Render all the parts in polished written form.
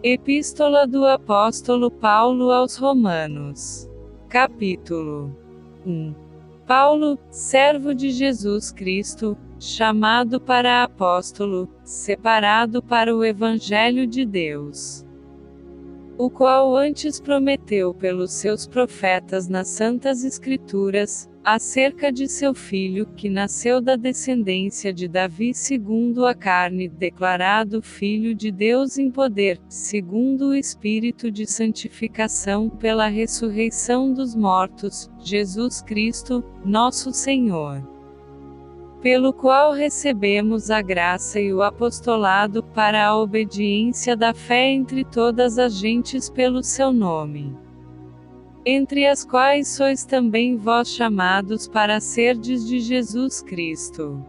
Epístola do Apóstolo Paulo aos Romanos. Capítulo 1. Paulo, servo de Jesus Cristo, chamado para apóstolo, separado para o Evangelho de Deus, o qual antes prometeu pelos seus profetas nas Santas Escrituras, acerca de seu Filho, que nasceu da descendência de Davi segundo a carne, declarado Filho de Deus em poder, segundo o Espírito de santificação pela ressurreição dos mortos, Jesus Cristo, nosso Senhor, pelo qual recebemos a graça e o apostolado para a obediência da fé entre todas as gentes pelo seu nome, entre as quais sois também vós chamados para serdes de Jesus Cristo.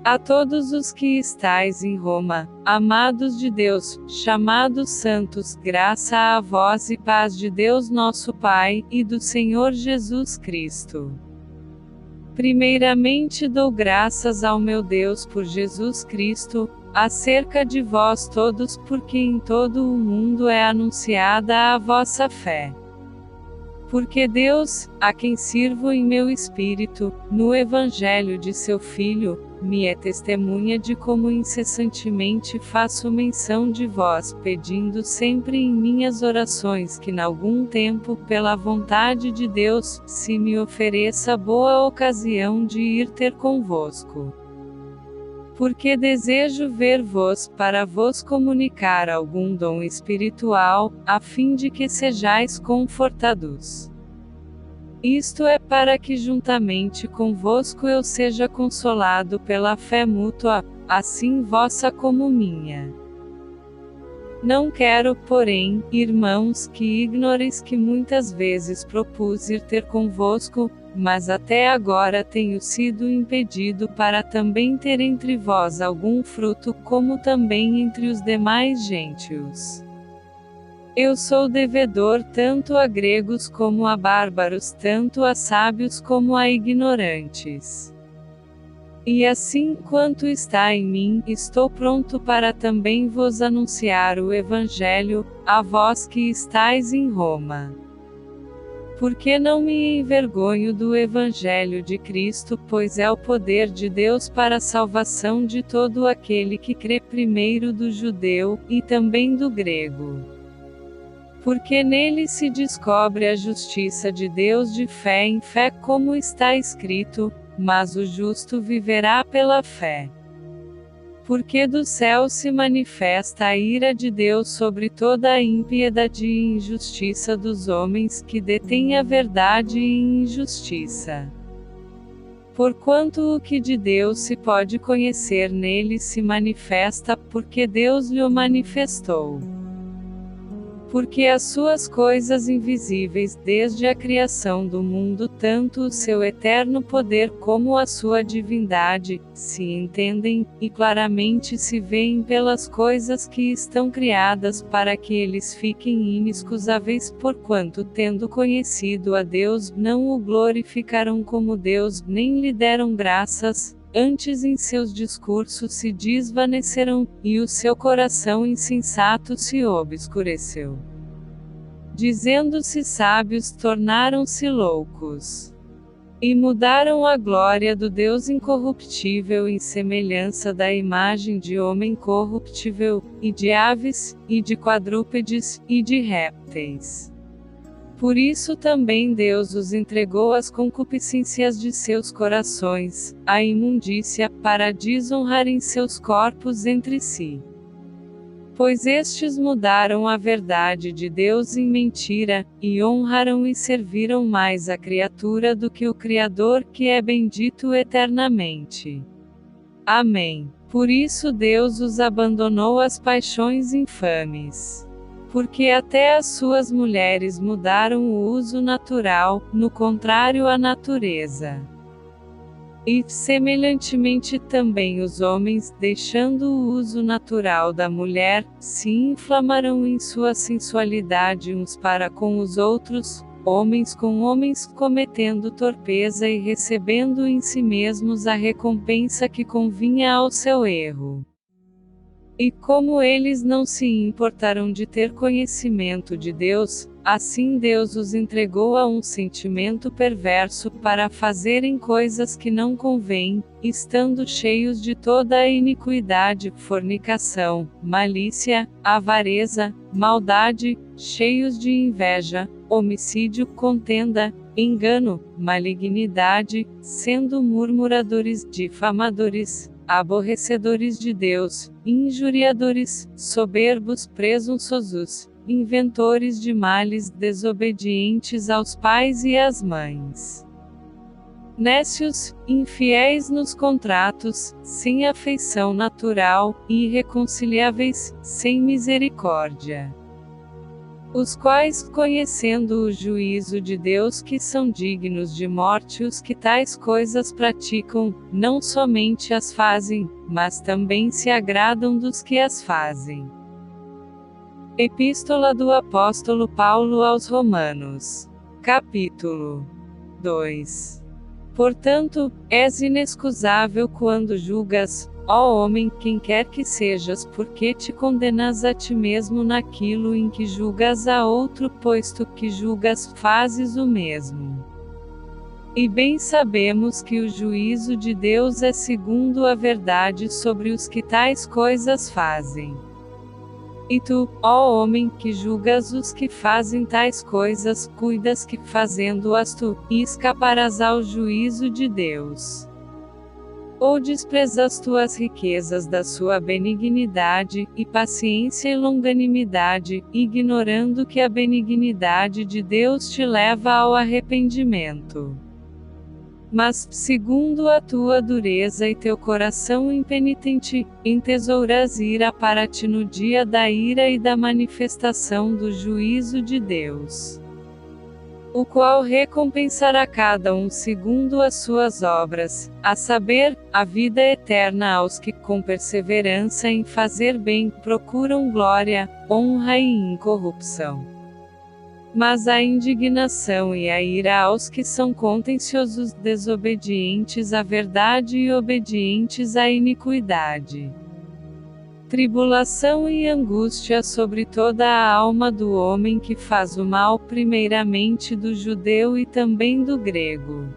A todos os que estáis em Roma, amados de Deus, chamados santos, graça a vós e paz de Deus nosso Pai, e do Senhor Jesus Cristo. Primeiramente dou graças ao meu Deus por Jesus Cristo, acerca de vós todos, porque em todo o mundo é anunciada a vossa fé. Porque Deus, a quem sirvo em meu espírito, no Evangelho de seu Filho, me é testemunha de como incessantemente faço menção de vós, pedindo sempre em minhas orações que nalgum tempo, pela vontade de Deus, se me ofereça boa ocasião de ir ter convosco. Porque desejo ver-vos, para vos comunicar algum dom espiritual, a fim de que sejais confortados. Isto é para que juntamente convosco eu seja consolado pela fé mútua, assim vossa como minha. Não quero, porém, irmãos, que ignoreis que muitas vezes propus ir ter convosco, mas até agora tenho sido impedido para também ter entre vós algum fruto, como também entre os demais gentios. Eu sou devedor tanto a gregos como a bárbaros, tanto a sábios como a ignorantes. E assim quanto está em mim, estou pronto para também vos anunciar o Evangelho, a vós que estáis em Roma. Porque não me envergonho do Evangelho de Cristo, pois é o poder de Deus para a salvação de todo aquele que crê, primeiro do judeu, e também do grego. Porque nele se descobre a justiça de Deus de fé em fé, como está escrito, mas o justo viverá pela fé. Porque do céu se manifesta a ira de Deus sobre toda a impiedade e injustiça dos homens que detêm a verdade e injustiça. Porquanto o que de Deus se pode conhecer nele se manifesta, porque Deus lhe o manifestou. Porque as suas coisas invisíveis, desde a criação do mundo, tanto o seu eterno poder como a sua divindade, se entendem, e claramente se veem pelas coisas que estão criadas para que eles fiquem inexcusáveis, porquanto tendo conhecido a Deus, não o glorificaram como Deus, nem lhe deram graças, antes em seus discursos se desvaneceram, e o seu coração insensato se obscureceu. Dizendo-se sábios, tornaram-se loucos. E mudaram a glória do Deus incorruptível em semelhança da imagem de homem corruptível, e de aves, e de quadrúpedes, e de répteis. Por isso também Deus os entregou às concupiscências de seus corações, à imundícia, para desonrarem seus corpos entre si. Pois estes mudaram a verdade de Deus em mentira, e honraram e serviram mais a criatura do que o Criador, que é bendito eternamente. Amém. Por isso Deus os abandonou às paixões infames. Porque até as suas mulheres mudaram o uso natural, no contrário à natureza. E, semelhantemente também os homens, deixando o uso natural da mulher, se inflamarão em sua sensualidade uns para com os outros, homens com homens, cometendo torpeza e recebendo em si mesmos a recompensa que convinha ao seu erro. E como eles não se importaram de ter conhecimento de Deus, assim Deus os entregou a um sentimento perverso para fazerem coisas que não convêm, estando cheios de toda a iniquidade, fornicação, malícia, avareza, maldade, cheios de inveja, homicídio, contenda, engano, malignidade, sendo murmuradores, difamadores, aborrecedores de Deus, injuriadores, soberbos, presunçosos, inventores de males, desobedientes aos pais e às mães, nécios, infiéis nos contratos, sem afeição natural, irreconciliáveis, sem misericórdia. Os quais, conhecendo o juízo de Deus que são dignos de morte os que tais coisas praticam, não somente as fazem, mas também se agradam dos que as fazem. Epístola do Apóstolo Paulo aos Romanos. Capítulo 2. Portanto, és inexcusável quando julgas, ó homem, quem quer que sejas, porque te condenas a ti mesmo naquilo em que julgas a outro, pois tu que julgas fazes o mesmo. E bem sabemos que o juízo de Deus é segundo a verdade sobre os que tais coisas fazem. E tu, ó homem, que julgas os que fazem tais coisas, cuidas que fazendo-as tu, escaparás ao juízo de Deus. Ou desprezas tu as riquezas da sua benignidade, e paciência e longanimidade, ignorando que a benignidade de Deus te leva ao arrependimento. Mas, segundo a tua dureza e teu coração impenitente, entesouras ira para ti no dia da ira e da manifestação do juízo de Deus, o qual recompensará cada um segundo as suas obras, a saber, a vida eterna aos que com perseverança em fazer bem, procuram glória, honra e incorrupção. Mas a indignação e a ira aos que são contenciosos, desobedientes à verdade e obedientes à iniquidade. Tribulação e angústia sobre toda a alma do homem que faz o mal, primeiramente do judeu e também do grego.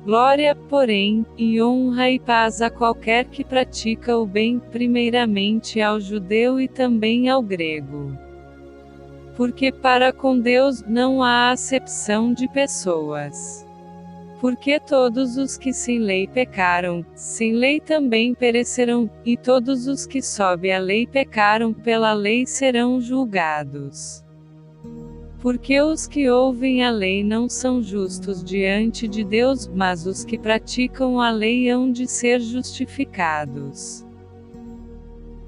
Glória, porém, e honra e paz a qualquer que pratica o bem, primeiramente ao judeu e também ao grego. Porque para com Deus não há acepção de pessoas. Porque todos os que sem lei pecaram, sem lei também perecerão, e todos os que sob a lei pecaram, pela lei serão julgados. Porque os que ouvem a lei não são justos diante de Deus, mas os que praticam a lei hão de ser justificados.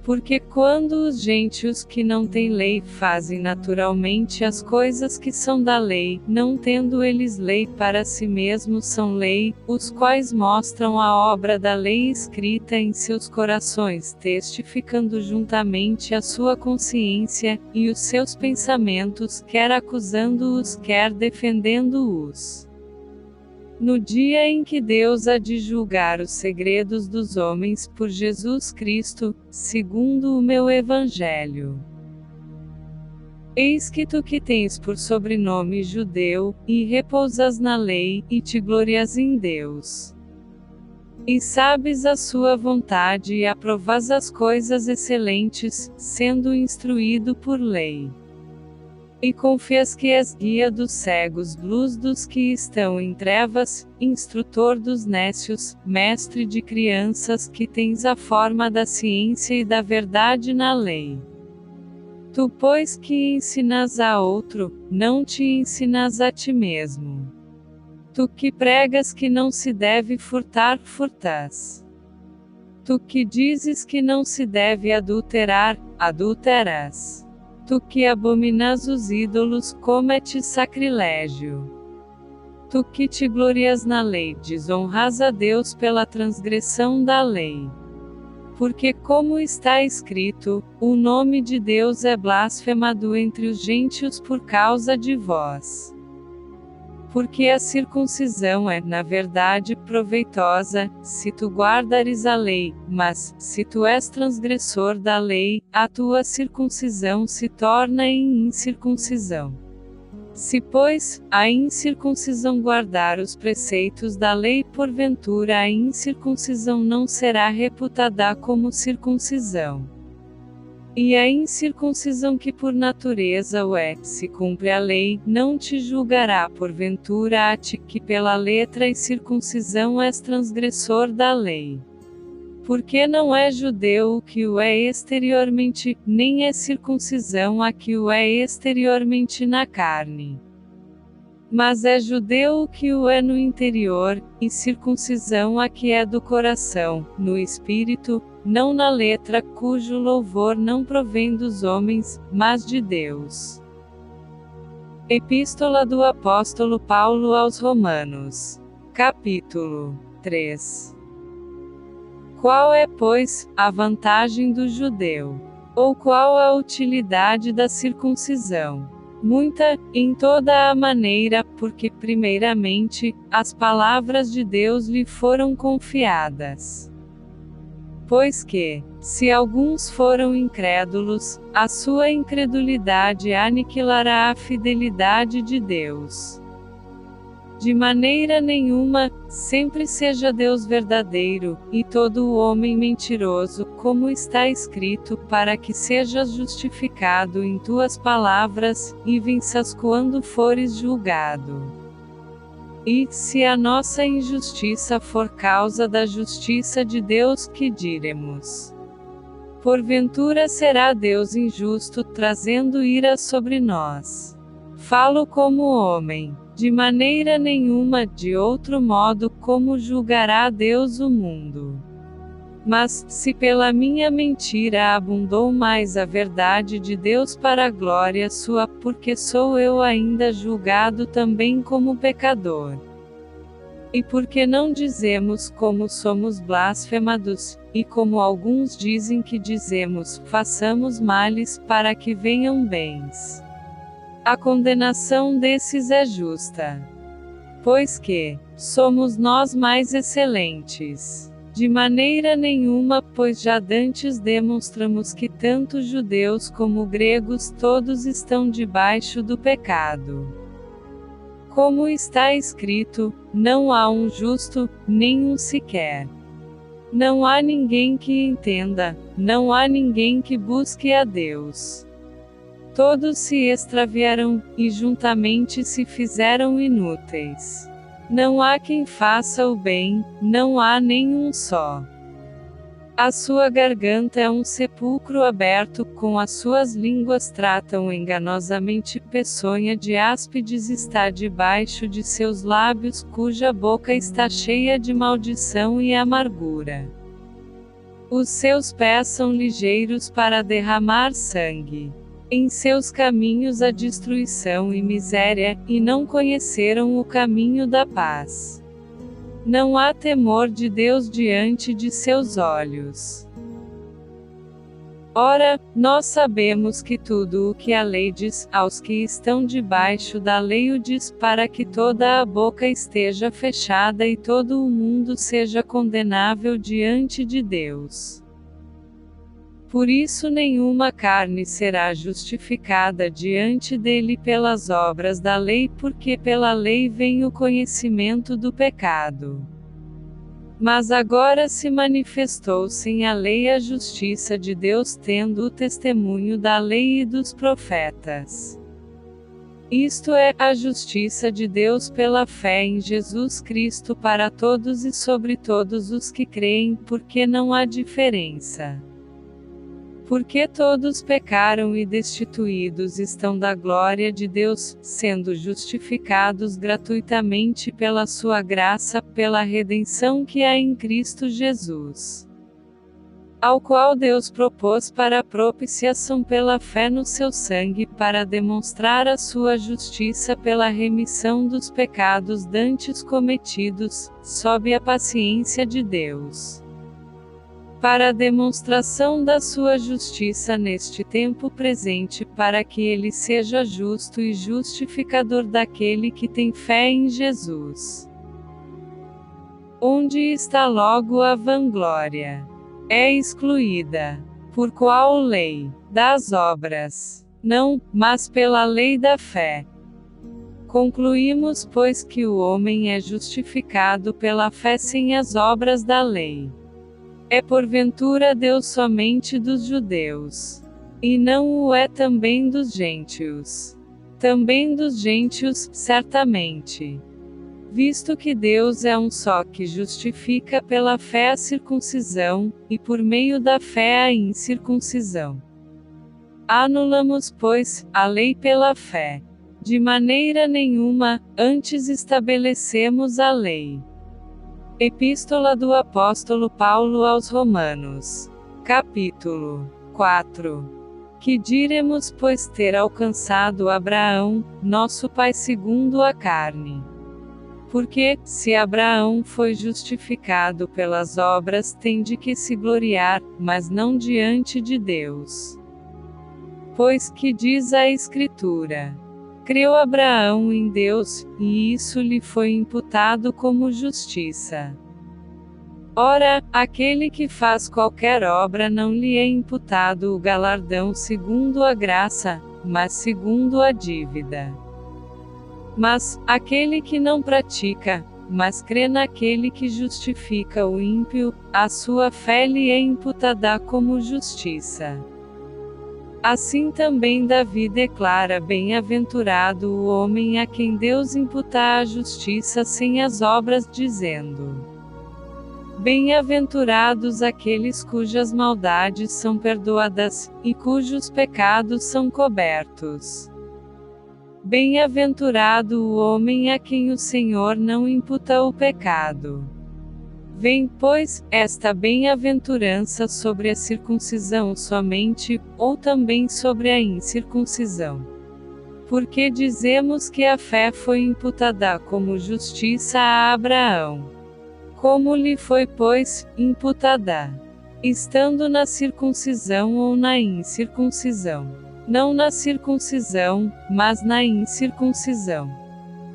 Porque quando os gentios que não têm lei fazem naturalmente as coisas que são da lei, não tendo eles lei para si mesmos são lei, os quais mostram a obra da lei escrita em seus corações, testificando juntamente a sua consciência, e os seus pensamentos, quer acusando-os, quer defendendo-os. No dia em que Deus há de julgar os segredos dos homens por Jesus Cristo, segundo o meu Evangelho. Eis que tu que tens por sobrenome judeu, e repousas na lei, e te glorias em Deus. E sabes a sua vontade e aprovas as coisas excelentes, sendo instruído por lei. E confias que és guia dos cegos, luz dos que estão em trevas, instrutor dos nécios, mestre de crianças, que tens a forma da ciência e da verdade na lei. Tu, pois, que ensinas a outro, não te ensinas a ti mesmo. Tu que pregas que não se deve furtar, furtas. Tu que dizes que não se deve adulterar, adulteras. Tu que abominas os ídolos, cometes sacrilégio. Tu que te glorias na lei, desonras a Deus pela transgressão da lei. Porque como está escrito, o nome de Deus é blasfemado entre os gentios por causa de vós. Porque a circuncisão é, na verdade, proveitosa, se tu guardares a lei, mas, se tu és transgressor da lei, a tua circuncisão se torna em incircuncisão. Se, pois, a incircuncisão guardar os preceitos da lei, porventura a incircuncisão não será reputada como circuncisão. E a incircuncisão que por natureza o é, se cumpre a lei, não te julgará porventura a ti, que pela letra e circuncisão és transgressor da lei. Porque não é judeu o que o é exteriormente, nem é circuncisão a que o é exteriormente na carne. Mas é judeu o que o é no interior, e circuncisão a que é do coração, no espírito, não na letra, cujo louvor não provém dos homens, mas de Deus. Epístola do Apóstolo Paulo aos Romanos. Capítulo 3. Qual é, pois, a vantagem do judeu? Ou qual a utilidade da circuncisão? Muita, em toda a maneira, porque, primeiramente, as palavras de Deus lhe foram confiadas. Pois que, se alguns foram incrédulos, a sua incredulidade aniquilará a fidelidade de Deus. De maneira nenhuma, sempre seja Deus verdadeiro, e todo o homem mentiroso, como está escrito, para que sejas justificado em tuas palavras, e venças quando fores julgado. E, se a nossa injustiça for causa da justiça de Deus, que diremos? Porventura será Deus injusto, trazendo ira sobre nós? Falo como homem. De maneira nenhuma, de outro modo, como julgará Deus o mundo? Mas, se pela minha mentira abundou mais a verdade de Deus para a glória sua, porque sou eu ainda julgado também como pecador? E porque não dizemos como somos blasfemados, e como alguns dizem que dizemos, façamos males, para que venham bens? A condenação desses é justa. Pois que, somos nós mais excelentes? De maneira nenhuma, pois já dantes demonstramos que tanto judeus como gregos todos estão debaixo do pecado. Como está escrito, não há um justo, nem um sequer. Não há ninguém que entenda, não há ninguém que busque a Deus. Todos se extraviaram, e juntamente se fizeram inúteis. Não há quem faça o bem, não há nenhum só. A sua garganta é um sepulcro aberto, com as suas línguas tratam enganosamente, peçonha de áspides está debaixo de seus lábios, cuja boca está cheia de maldição e amargura. Os seus pés são ligeiros para derramar sangue. Em seus caminhos a destruição e miséria, e não conheceram o caminho da paz. Não há temor de Deus diante de seus olhos. Ora, nós sabemos que tudo o que a lei diz, aos que estão debaixo da lei o diz, para que toda a boca esteja fechada e todo o mundo seja condenável diante de Deus. Por isso nenhuma carne será justificada diante dele pelas obras da lei, porque pela lei vem o conhecimento do pecado. Mas agora se manifestou sem a lei a justiça de Deus, tendo o testemunho da lei e dos profetas. Isto é, a justiça de Deus pela fé em Jesus Cristo para todos e sobre todos os que creem, porque não há diferença. Porque todos pecaram e destituídos estão da glória de Deus, sendo justificados gratuitamente pela sua graça, pela redenção que há em Cristo Jesus. Ao qual Deus propôs para a propiciação pela fé no seu sangue, para demonstrar a sua justiça pela remissão dos pecados dantes cometidos, sob a paciência de Deus. para a demonstração da sua justiça neste tempo presente, para que ele seja justo e justificador daquele que tem fé em Jesus. Onde está logo a vanglória? É excluída. Por qual lei? Das obras? Não, mas pela lei da fé. Concluímos, pois, que o homem é justificado pela fé sem as obras da lei. É porventura Deus somente dos judeus? E não o é também dos gentios? Também dos gentios, certamente. Visto que Deus é um só que justifica pela fé a circuncisão, e por meio da fé a incircuncisão. Anulamos, pois, a lei pela fé. De maneira nenhuma, antes estabelecemos a lei. Epístola do Apóstolo Paulo aos Romanos. Capítulo 4. Que diremos, pois, ter alcançado Abraão, nosso pai segundo a carne? Porque, se Abraão foi justificado pelas obras, tem de que se gloriar, mas não diante de Deus. Pois que diz a Escritura: creu Abraão em Deus, e isso lhe foi imputado como justiça. Ora, aquele que faz qualquer obra não lhe é imputado o galardão segundo a graça, mas segundo a dívida. Mas, aquele que não pratica, mas crê naquele que justifica o ímpio, a sua fé lhe é imputada como justiça. Assim também Davi declara: bem-aventurado o homem a quem Deus imputa a justiça sem as obras, dizendo: bem-aventurados aqueles cujas maldades são perdoadas, e cujos pecados são cobertos. Bem-aventurado o homem a quem o Senhor não imputa o pecado. Vem, pois, esta bem-aventurança sobre a circuncisão somente, ou também sobre a incircuncisão? Porque dizemos que a fé foi imputada como justiça a Abraão. Como lhe foi, pois, imputada? Estando na circuncisão ou na incircuncisão? Não na circuncisão, mas na incircuncisão.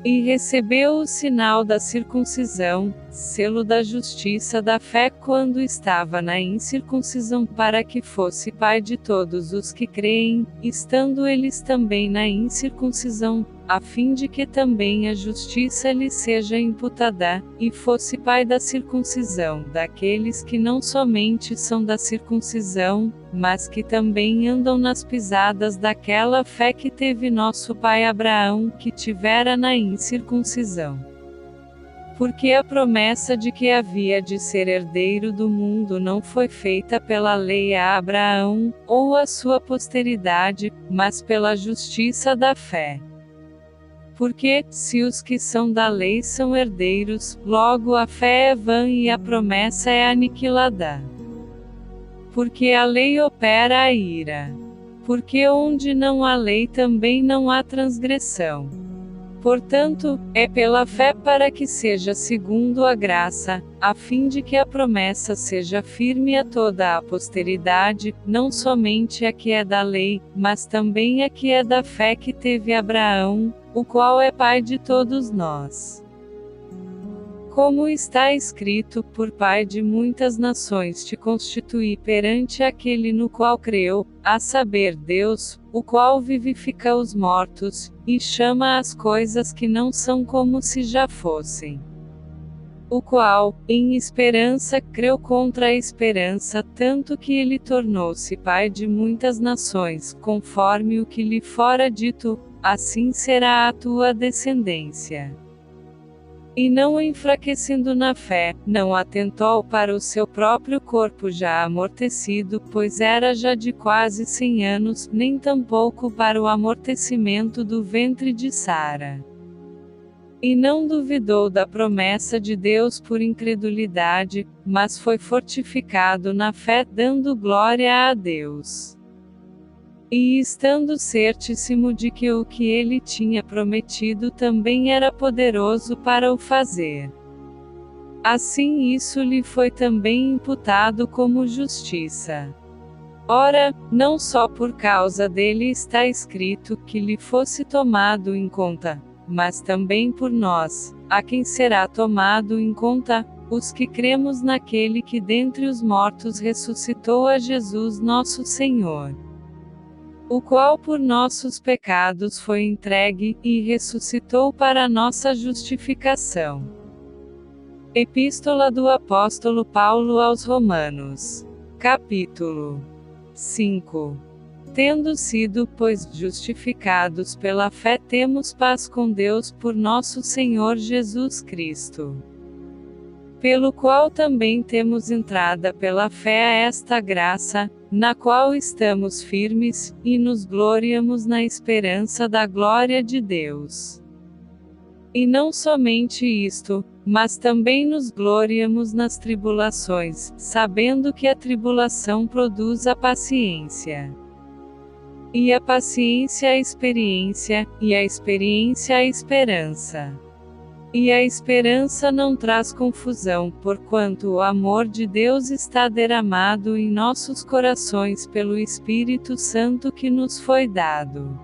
E recebeu o sinal da circuncisão, selo da justiça da fé, quando estava na incircuncisão, para que fosse pai de todos os que creem, estando eles também na incircuncisão, a fim de que também a justiça lhe seja imputada, e fosse pai da circuncisão, daqueles que não somente são da circuncisão, mas que também andam nas pisadas daquela fé que teve nosso pai Abraão, que tivera na incircuncisão. Porque a promessa de que havia de ser herdeiro do mundo não foi feita pela lei a Abraão, ou a sua posteridade, mas pela justiça da fé. Porque, se os que são da lei são herdeiros, logo a fé é vã e a promessa é aniquilada. Porque a lei opera a ira. Porque onde não há lei também não há transgressão. Portanto, é pela fé para que seja segundo a graça, a fim de que a promessa seja firme a toda a posteridade, não somente a que é da lei, mas também a que é da fé que teve Abraão, o qual é pai de todos nós. Como está escrito: por pai de muitas nações te constituí perante aquele no qual creu, a saber, Deus, o qual vivifica os mortos, e chama as coisas que não são como se já fossem. O qual, em esperança, creu contra a esperança, tanto que ele tornou-se pai de muitas nações, conforme o que lhe fora dito: assim será a tua descendência. E não enfraquecendo na fé, não atentou para o seu próprio corpo já amortecido, pois era já de quase 100 anos, nem tampouco para o amortecimento do ventre de Sara. E não duvidou da promessa de Deus por incredulidade, mas foi fortificado na fé, dando glória a Deus. E estando certíssimo de que o que ele tinha prometido também era poderoso para o fazer. assim isso lhe foi também imputado como justiça. Ora, não só por causa dele está escrito que lhe fosse tomado em conta, mas também por nós, a quem será tomado em conta, os que cremos naquele que dentre os mortos ressuscitou a Jesus nosso Senhor, o qual por nossos pecados foi entregue, e ressuscitou para nossa justificação. Epístola do Apóstolo Paulo aos Romanos. Capítulo 5. Tendo sido, pois, justificados pela fé, temos paz com Deus por nosso Senhor Jesus Cristo, pelo qual também temos entrada pela fé a esta graça, na qual estamos firmes, e nos gloriamos na esperança da glória de Deus. E não somente isto, mas também nos gloriamos nas tribulações, sabendo que a tribulação produz a paciência. E a paciência a experiência, e a experiência a esperança. E a esperança não traz confusão, porquanto o amor de Deus está derramado em nossos corações pelo Espírito Santo que nos foi dado.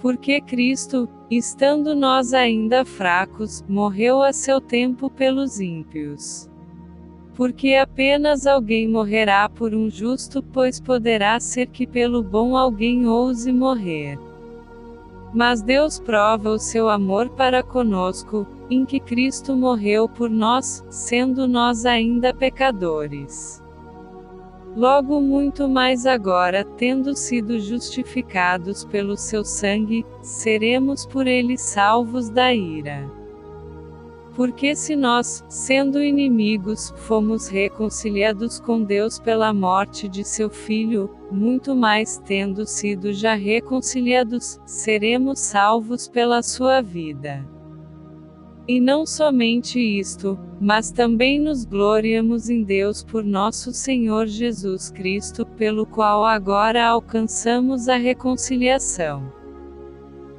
Porque Cristo, estando nós ainda fracos, morreu a seu tempo pelos ímpios. Porque apenas alguém morrerá por um justo, pois poderá ser que pelo bom alguém ouse morrer. Mas Deus prova o seu amor para conosco, em que Cristo morreu por nós, sendo nós ainda pecadores. Logo muito mais agora, tendo sido justificados pelo seu sangue, seremos por ele salvos da ira. Porque se nós, sendo inimigos, fomos reconciliados com Deus pela morte de seu Filho, muito mais tendo sido já reconciliados, seremos salvos pela sua vida. E não somente isto, mas também nos gloriamos em Deus por nosso Senhor Jesus Cristo, pelo qual agora alcançamos a reconciliação.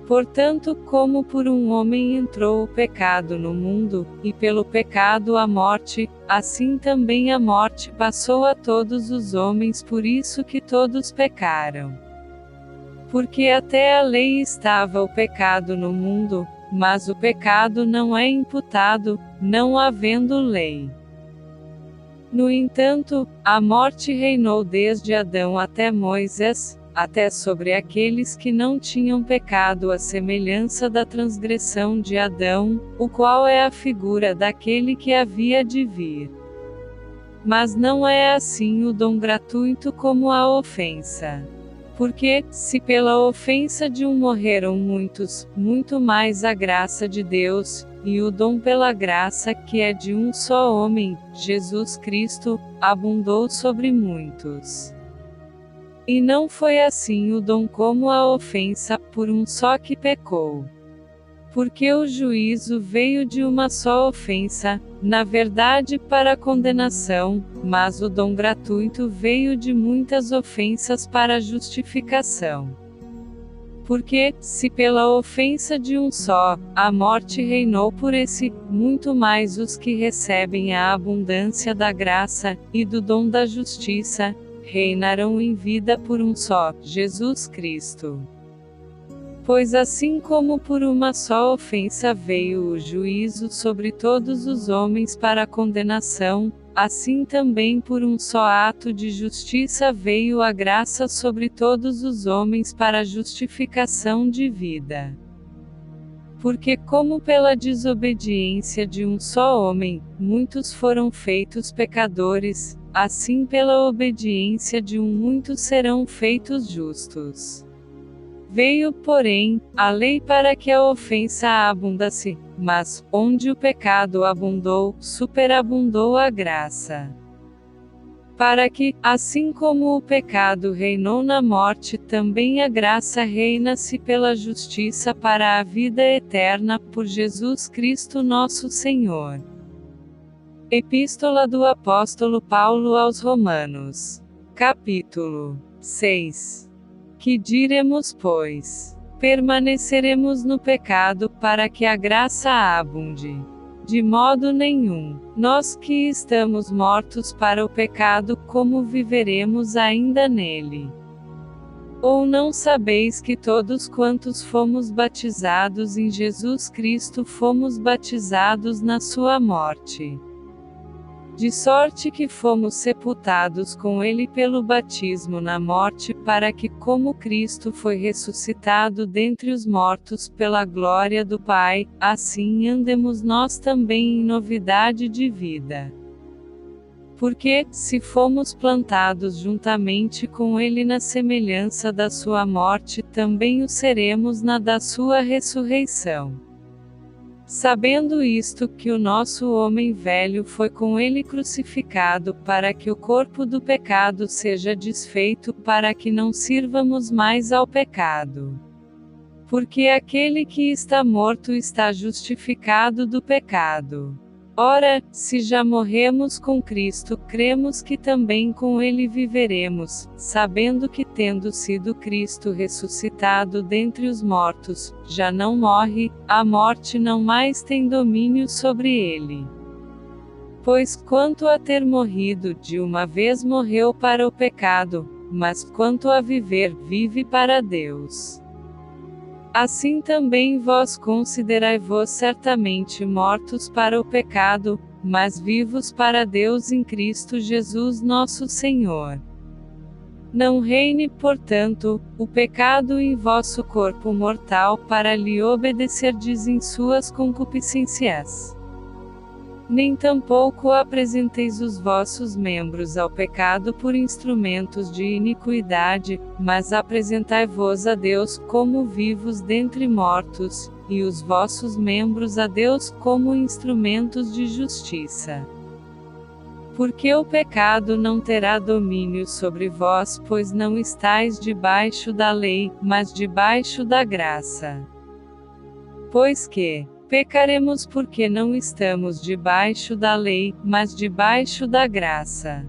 Portanto, como por um homem entrou o pecado no mundo, e pelo pecado a morte, assim também a morte passou a todos os homens, por isso que todos pecaram. Porque até a lei estava o pecado no mundo, mas o pecado não é imputado, não havendo lei. No entanto, a morte reinou desde Adão até Moisés, até sobre aqueles que não tinham pecado, à semelhança da transgressão de Adão, o qual é a figura daquele que havia de vir. Mas não é assim o dom gratuito como a ofensa. Porque, se pela ofensa de um morreram muitos, muito mais a graça de Deus, e o dom pela graça, que é de um só homem, Jesus Cristo, abundou sobre muitos. E não foi assim o dom como a ofensa, por um só que pecou. Porque o juízo veio de uma só ofensa, na verdade para condenação, mas o dom gratuito veio de muitas ofensas para justificação. Porque, se pela ofensa de um só, a morte reinou por esse, muito mais os que recebem a abundância da graça, e do dom da justiça, reinarão em vida por um só, Jesus Cristo. Pois assim como por uma só ofensa veio o juízo sobre todos os homens para condenação, assim também por um só ato de justiça veio a graça sobre todos os homens para a justificação de vida. Porque como pela desobediência de um só homem, muitos foram feitos pecadores, assim pela obediência de um muitos serão feitos justos. Veio, porém, a lei para que a ofensa abundasse, mas, onde o pecado abundou, superabundou a graça. Para que, assim como o pecado reinou na morte, também a graça reina-se pela justiça para a vida eterna, por Jesus Cristo nosso Senhor. Epístola do Apóstolo Paulo aos Romanos. Capítulo 6. Que diremos, pois? Permaneceremos no pecado, para que a graça abunde? De modo nenhum. Nós que estamos mortos para o pecado, como viveremos ainda nele? Ou não sabeis que todos quantos fomos batizados em Jesus Cristo fomos batizados na sua morte? De sorte que fomos sepultados com ele pelo batismo na morte, para que, como Cristo foi ressuscitado dentre os mortos pela glória do Pai, assim andemos nós também em novidade de vida. Porque, se fomos plantados juntamente com ele na semelhança da sua morte, também o seremos na da sua ressurreição. Sabendo isto, que o nosso homem velho foi com ele crucificado, para que o corpo do pecado seja desfeito, para que não sirvamos mais ao pecado. Porque aquele que está morto está justificado do pecado. Ora, se já morremos com Cristo, cremos que também com ele viveremos, sabendo que, tendo sido Cristo ressuscitado dentre os mortos, já não morre, a morte não mais tem domínio sobre ele. Pois quanto a ter morrido, de uma vez morreu para o pecado, mas quanto a viver, vive para Deus. Assim também vós considerai-vos certamente mortos para o pecado, mas vivos para Deus em Cristo Jesus nosso Senhor. Não reine, portanto, o pecado em vosso corpo mortal, para lhe obedecerdes em suas concupiscências. Nem tampouco apresenteis os vossos membros ao pecado por instrumentos de iniquidade, mas apresentai-vos a Deus como vivos dentre mortos, e os vossos membros a Deus como instrumentos de justiça. Porque o pecado não terá domínio sobre vós, pois não estáis debaixo da lei, mas debaixo da graça. Pois que pecaremos porque não estamos debaixo da lei, mas debaixo da graça.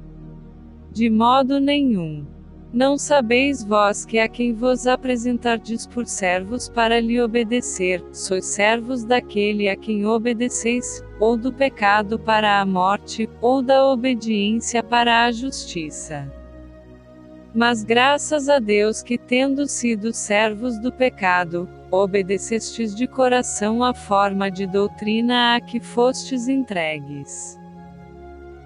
De modo nenhum. Não sabeis vós que a quem vos apresentardes por servos para lhe obedecer, sois servos daquele a quem obedeceis, ou do pecado para a morte, ou da obediência para a justiça. Mas graças a Deus que, tendo sido servos do pecado, obedecestes de coração à forma de doutrina a que fostes entregues.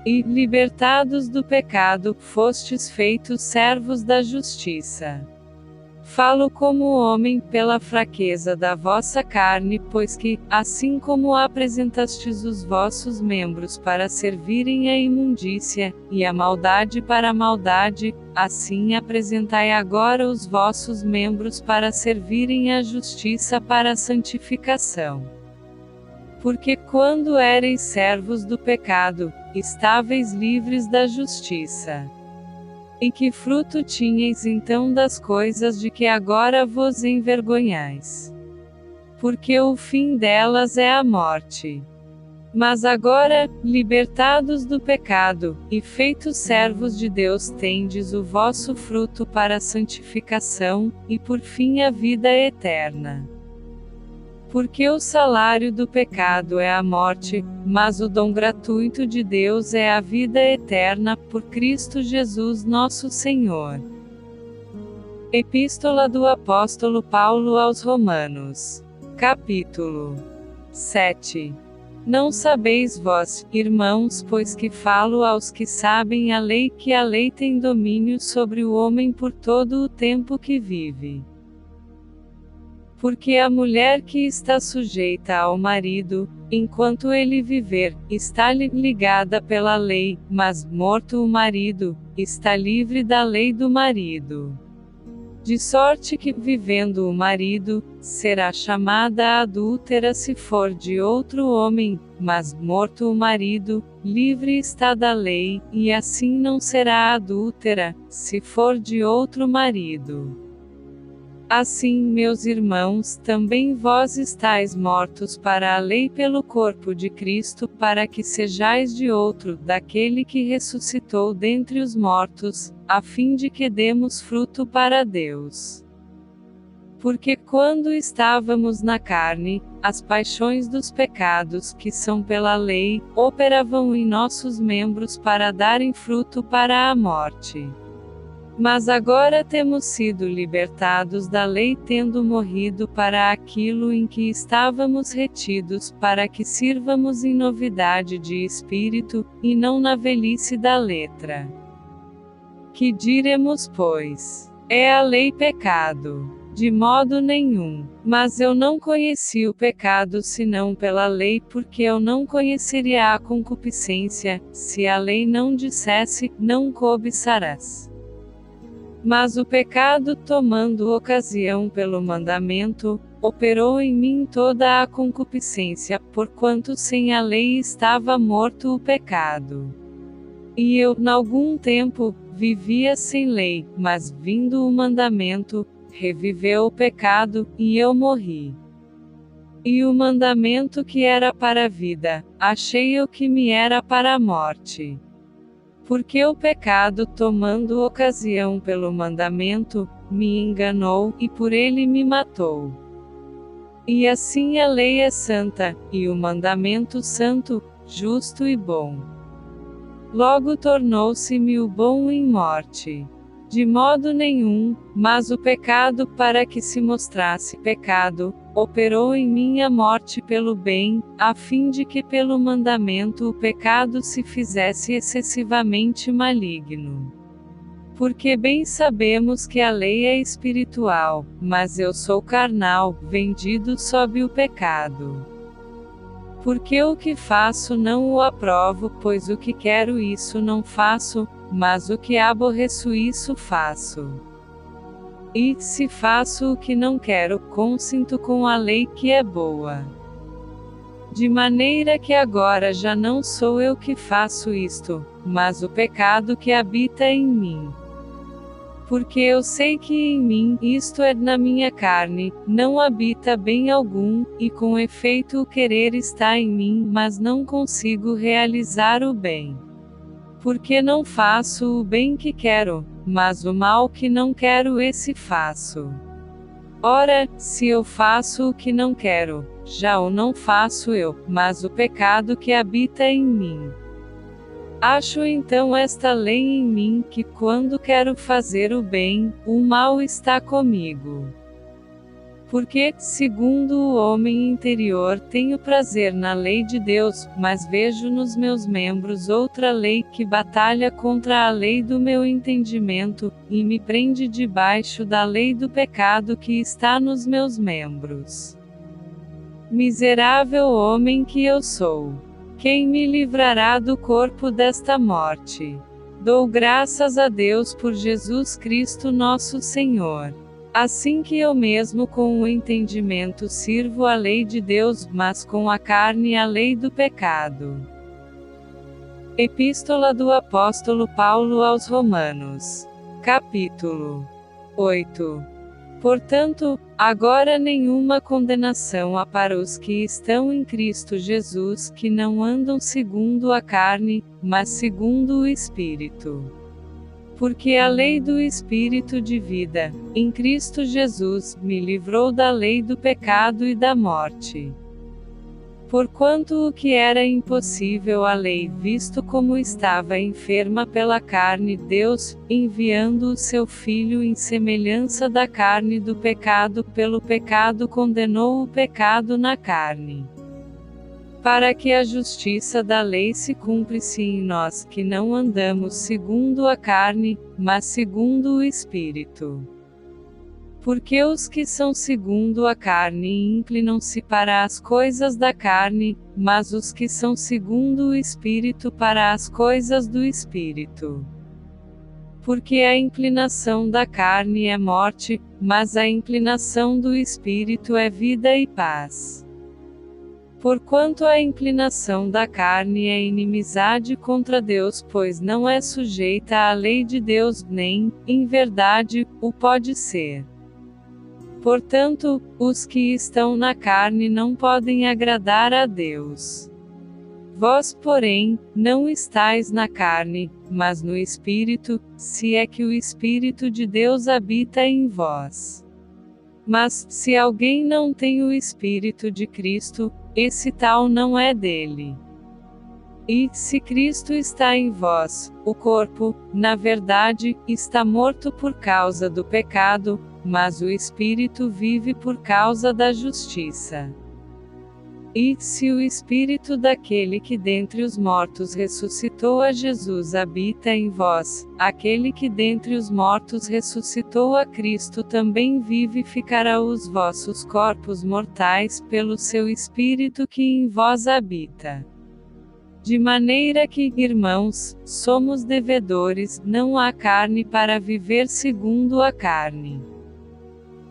E, libertados do pecado, fostes feitos servos da justiça. Falo como homem pela fraqueza da vossa carne, pois que, assim como apresentastes os vossos membros para servirem à imundícia, e a maldade para a maldade, assim apresentai agora os vossos membros para servirem à justiça para a santificação. Porque quando éreis servos do pecado, estáveis livres da justiça. E que fruto tinhais então das coisas de que agora vos envergonhais? Porque o fim delas é a morte. Mas agora, libertados do pecado, e feitos servos de Deus, tendes o vosso fruto para a santificação, e por fim a vida eterna. Porque o salário do pecado é a morte, mas o dom gratuito de Deus é a vida eterna, por Cristo Jesus nosso Senhor. Epístola do Apóstolo Paulo aos Romanos. Capítulo 7. Não sabeis vós, irmãos, pois que falo aos que sabem a lei, que a lei tem domínio sobre o homem por todo o tempo que vive. Porque a mulher que está sujeita ao marido, enquanto ele viver, está-lhe ligada pela lei, mas, morto o marido, está livre da lei do marido. De sorte que, vivendo o marido, será chamada adúltera se for de outro homem, mas, morto o marido, livre está da lei, e assim não será adúltera, se for de outro marido. Assim, meus irmãos, também vós estáis mortos para a lei pelo corpo de Cristo, para que sejais de outro, daquele que ressuscitou dentre os mortos, a fim de que demos fruto para Deus. Porque quando estávamos na carne, as paixões dos pecados que são pela lei, operavam em nossos membros para darem fruto para a morte. Mas agora temos sido libertados da lei, tendo morrido para aquilo em que estávamos retidos, para que sirvamos em novidade de espírito, e não na velhice da letra. Que diremos, pois? É a lei pecado? De modo nenhum. Mas eu não conheci o pecado senão pela lei, porque eu não conheceria a concupiscência, se a lei não dissesse, não cobiçarás. Mas o pecado, tomando ocasião pelo mandamento, operou em mim toda a concupiscência, porquanto sem a lei estava morto o pecado. E eu, n'algum tempo, vivia sem lei, mas vindo o mandamento, reviveu o pecado, e eu morri. E o mandamento que era para a vida, achei eu que me era para a morte. Porque o pecado, tomando ocasião pelo mandamento, me enganou, e por ele me matou. E assim a lei é santa, e o mandamento santo, justo e bom. Logo tornou-se-me o bom em morte. De modo nenhum, mas o pecado, para que se mostrasse pecado, operou em mim a morte pelo bem, a fim de que pelo mandamento o pecado se fizesse excessivamente maligno. Porque bem sabemos que a lei é espiritual, mas eu sou carnal, vendido sob o pecado. Porque o que faço não o aprovo, pois o que quero isso não faço, mas o que aborreço isso faço. E, se faço o que não quero, consinto com a lei que é boa. De maneira que agora já não sou eu que faço isto, mas o pecado que habita em mim. Porque eu sei que em mim, isto é, na minha carne, não habita bem algum, e com efeito o querer está em mim, mas não consigo realizar o bem. Porque não faço o bem que quero, mas o mal que não quero esse faço. Ora, se eu faço o que não quero, já o não faço eu, mas o pecado que habita em mim. Acho então esta lei em mim, que quando quero fazer o bem, o mal está comigo. Porque, segundo o homem interior, tenho prazer na lei de Deus, mas vejo nos meus membros outra lei que batalha contra a lei do meu entendimento, e me prende debaixo da lei do pecado que está nos meus membros. Miserável homem que eu sou! Quem me livrará do corpo desta morte? Dou graças a Deus por Jesus Cristo nosso Senhor. Assim que eu mesmo com o entendimento sirvo a lei de Deus, mas com a carne a lei do pecado. Epístola do Apóstolo Paulo aos Romanos. Capítulo 8. Portanto, agora nenhuma condenação há para os que estão em Cristo Jesus, que não andam segundo a carne, mas segundo o Espírito. Porque a lei do Espírito de vida, em Cristo Jesus, me livrou da lei do pecado e da morte. Porquanto o que era impossível à lei, visto como estava enferma pela carne, Deus, enviando o seu Filho em semelhança da carne do pecado, pelo pecado condenou o pecado na carne. Para que a justiça da lei se cumprisse em nós que não andamos segundo a carne, mas segundo o Espírito. Porque os que são segundo a carne inclinam-se para as coisas da carne, mas os que são segundo o Espírito para as coisas do Espírito. Porque a inclinação da carne é morte, mas a inclinação do Espírito é vida e paz. Porquanto a inclinação da carne é inimizade contra Deus, pois não é sujeita à lei de Deus, nem, em verdade, o pode ser. Portanto, os que estão na carne não podem agradar a Deus. Vós, porém, não estáis na carne, mas no Espírito, se é que o Espírito de Deus habita em vós. Mas, se alguém não tem o Espírito de Cristo, esse tal não é dele. E, se Cristo está em vós, o corpo, na verdade, está morto por causa do pecado, mas o Espírito vive por causa da justiça. E, se o Espírito daquele que dentre os mortos ressuscitou a Jesus habita em vós, aquele que dentre os mortos ressuscitou a Cristo também vivificará os vossos corpos mortais pelo seu Espírito que em vós habita. De maneira que, irmãos, somos devedores, não à carne para viver segundo a carne.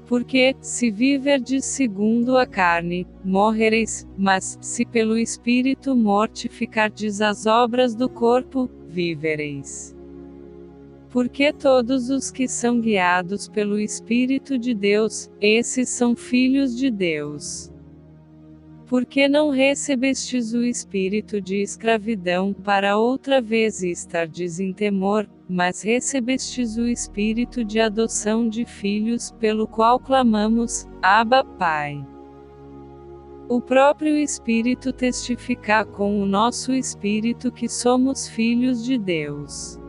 Porque, se viverdes segundo a carne, morrereis, mas, se pelo Espírito mortificardes as obras do corpo, vivereis. Porque todos os que são guiados pelo Espírito de Deus, esses são filhos de Deus. Porque não recebestes o espírito de escravidão para outra vez estardes em temor, mas recebestes o espírito de adoção de filhos, pelo qual clamamos, Abba, Pai. O próprio Espírito testifica com o nosso espírito que somos filhos de Deus.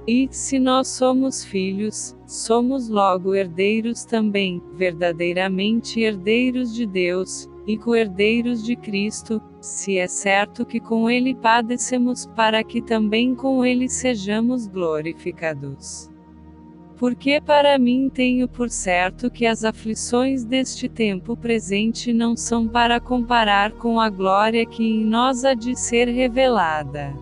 E, se nós somos filhos, somos logo herdeiros também, verdadeiramente herdeiros de Deus, e co-herdeiros de Cristo, se é certo que com Ele padecemos, para que também com Ele sejamos glorificados. Porque para mim tenho por certo que as aflições deste tempo presente não são para comparar com a glória que em nós há de ser revelada.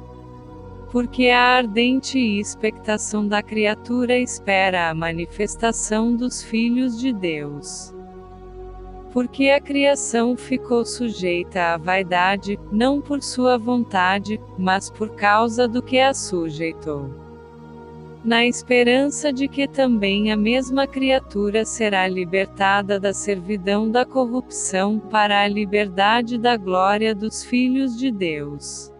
Porque a ardente expectação da criatura espera a manifestação dos filhos de Deus. Porque a criação ficou sujeita à vaidade, não por sua vontade, mas por causa do que a sujeitou. Na esperança de que também a mesma criatura será libertada da servidão da corrupção para a liberdade da glória dos filhos de Deus.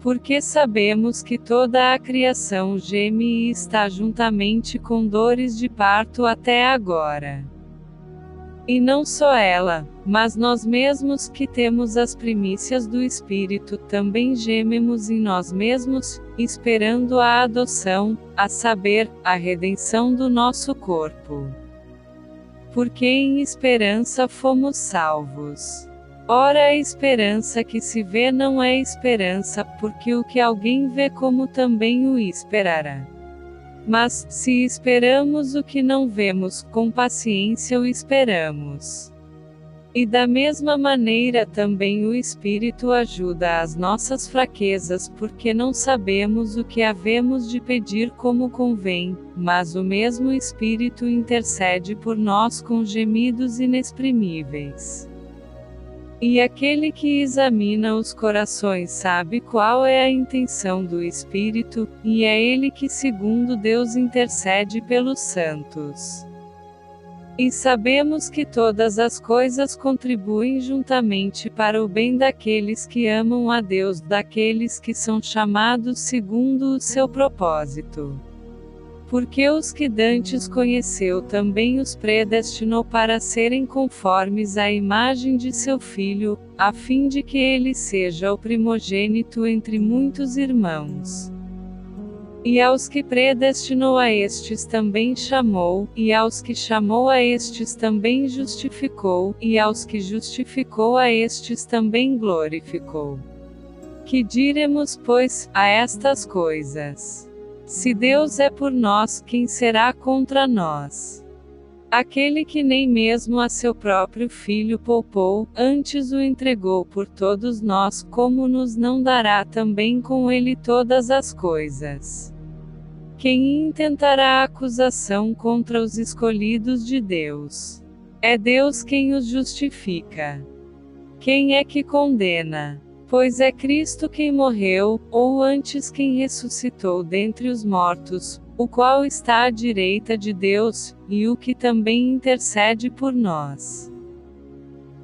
Porque sabemos que toda a criação geme e está juntamente com dores de parto até agora. E não só ela, mas nós mesmos que temos as primícias do Espírito também gememos em nós mesmos, esperando a adoção, a saber, a redenção do nosso corpo. Porque em esperança fomos salvos. Ora, a esperança que se vê não é esperança, porque o que alguém vê como também o esperará. Mas, se esperamos o que não vemos, com paciência o esperamos. E da mesma maneira também o Espírito ajuda às nossas fraquezas, porque não sabemos o que havemos de pedir como convém, mas o mesmo Espírito intercede por nós com gemidos inexprimíveis. E aquele que examina os corações sabe qual é a intenção do Espírito, e é ele que segundo Deus intercede pelos santos. E sabemos que todas as coisas contribuem juntamente para o bem daqueles que amam a Deus, daqueles que são chamados segundo o seu propósito. Porque os que dantes conheceu também os predestinou para serem conformes à imagem de seu Filho, a fim de que ele seja o primogênito entre muitos irmãos. E aos que predestinou a estes também chamou, e aos que chamou a estes também justificou, e aos que justificou a estes também glorificou. Que diremos, pois, a estas coisas? Se Deus é por nós, quem será contra nós? Aquele que nem mesmo a seu próprio Filho poupou, antes o entregou por todos nós, como nos não dará também com ele todas as coisas? Quem intentará acusação contra os escolhidos de Deus? É Deus quem os justifica. Quem é que condena? Pois é Cristo quem morreu, ou antes quem ressuscitou dentre os mortos, o qual está à direita de Deus, e o que também intercede por nós.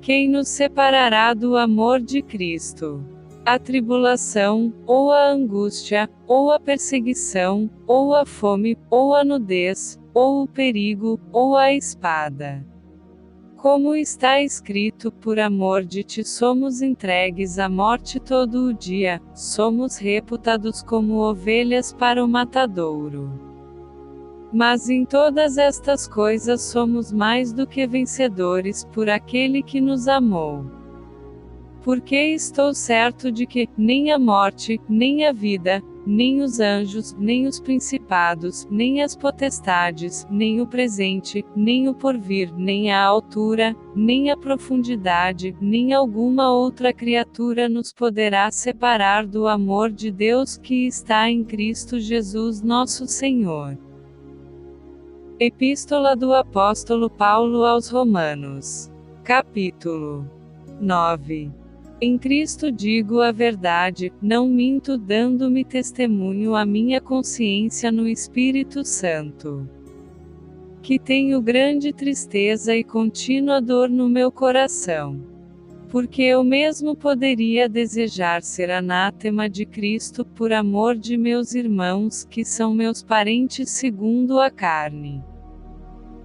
Quem nos separará do amor de Cristo? a tribulação, ou a angústia, ou a perseguição, ou a fome, ou a nudez, ou o perigo, ou a espada. Como está escrito, por amor de ti somos entregues à morte todo o dia, somos reputados como ovelhas para o matadouro. Mas em todas estas coisas somos mais do que vencedores por aquele que nos amou. Porque estou certo de que, nem a morte, nem a vida, nem os anjos, nem os principados, nem as potestades, nem o presente, nem o porvir, nem a altura, nem a profundidade, nem alguma outra criatura nos poderá separar do amor de Deus que está em Cristo Jesus nosso Senhor. Epístola do Apóstolo Paulo aos Romanos. Capítulo 9. Em Cristo digo a verdade, não minto, dando-me testemunho a minha consciência no Espírito Santo, que tenho grande tristeza e contínua dor no meu coração. Porque eu mesmo poderia desejar ser anátema de Cristo por amor de meus irmãos que são meus parentes segundo a carne,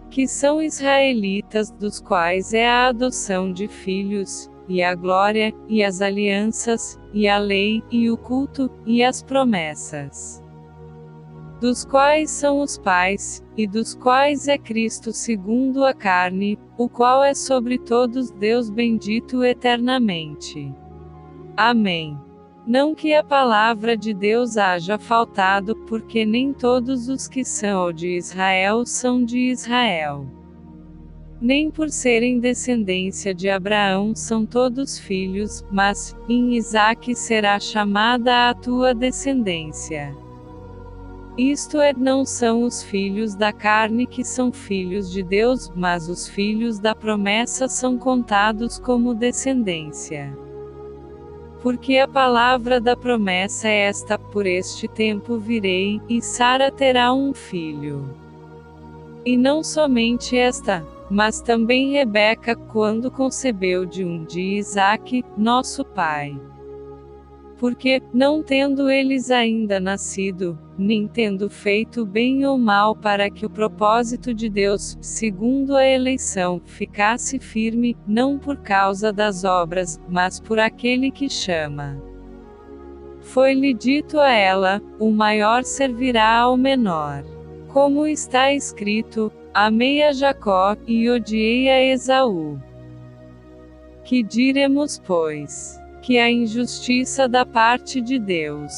que são israelitas, dos quais é a adoção de filhos, e a glória, e as alianças, e a lei, e o culto, e as promessas, dos quais são os pais, e dos quais é Cristo segundo a carne, o qual é sobre todos Deus bendito eternamente. Amém. Não que a palavra de Deus haja faltado, porque nem todos os que são de Israel são de Israel. Nem por serem descendência de Abraão são todos filhos, mas, em Isaque será chamada a tua descendência. Isto é, não são os filhos da carne que são filhos de Deus, mas os filhos da promessa são contados como descendência. Porque a palavra da promessa é esta: por este tempo virei, e Sara terá um filho. E não somente esta, mas também Rebeca, quando concebeu de Isaque, nosso pai. Porque, não tendo eles ainda nascido, nem tendo feito bem ou mal para que o propósito de Deus, segundo a eleição, ficasse firme, não por causa das obras, mas por aquele que chama. Foi-lhe dito a ela: o maior servirá ao menor. Como está escrito: amei a Jacó, e odiei a Esaú. Que diremos, pois? Que a injustiça da parte de Deus?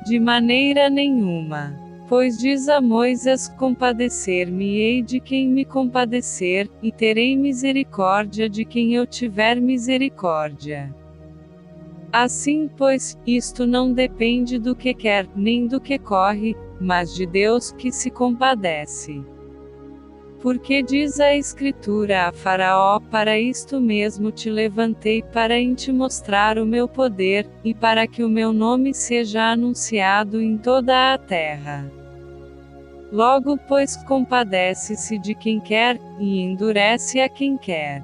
De maneira nenhuma. Pois diz a Moisés: compadecer-me-ei de quem me compadecer, e terei misericórdia de quem eu tiver misericórdia. Assim, pois, isto não depende do que quer, nem do que corre, mas de Deus que se compadece. Porque diz a Escritura a Faraó: para isto mesmo te levantei, para te mostrar o meu poder, e para que o meu nome seja anunciado em toda a terra. Logo, pois, compadece-se de quem quer, e endurece a quem quer.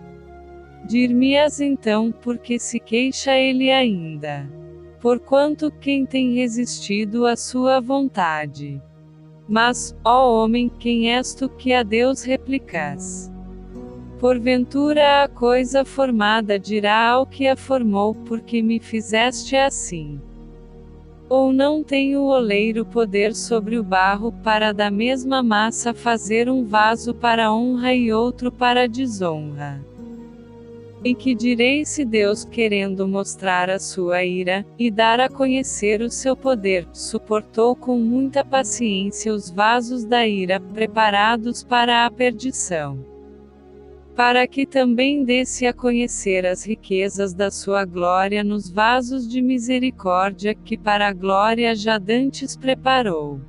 Dir-me-ás então, porque se queixa ele ainda? Porquanto quem tem resistido à sua vontade? Mas, ó homem, quem és tu que a Deus replicas? Porventura a coisa formada dirá ao que a formou: porque me fizeste assim? Ou não tem o oleiro poder sobre o barro, para da mesma massa fazer um vaso para honra e outro para desonra? E que direi se Deus, querendo mostrar a sua ira, e dar a conhecer o seu poder, suportou com muita paciência os vasos da ira, preparados para a perdição? Para que também desse a conhecer as riquezas da sua glória nos vasos de misericórdia, que para a glória já dantes preparou.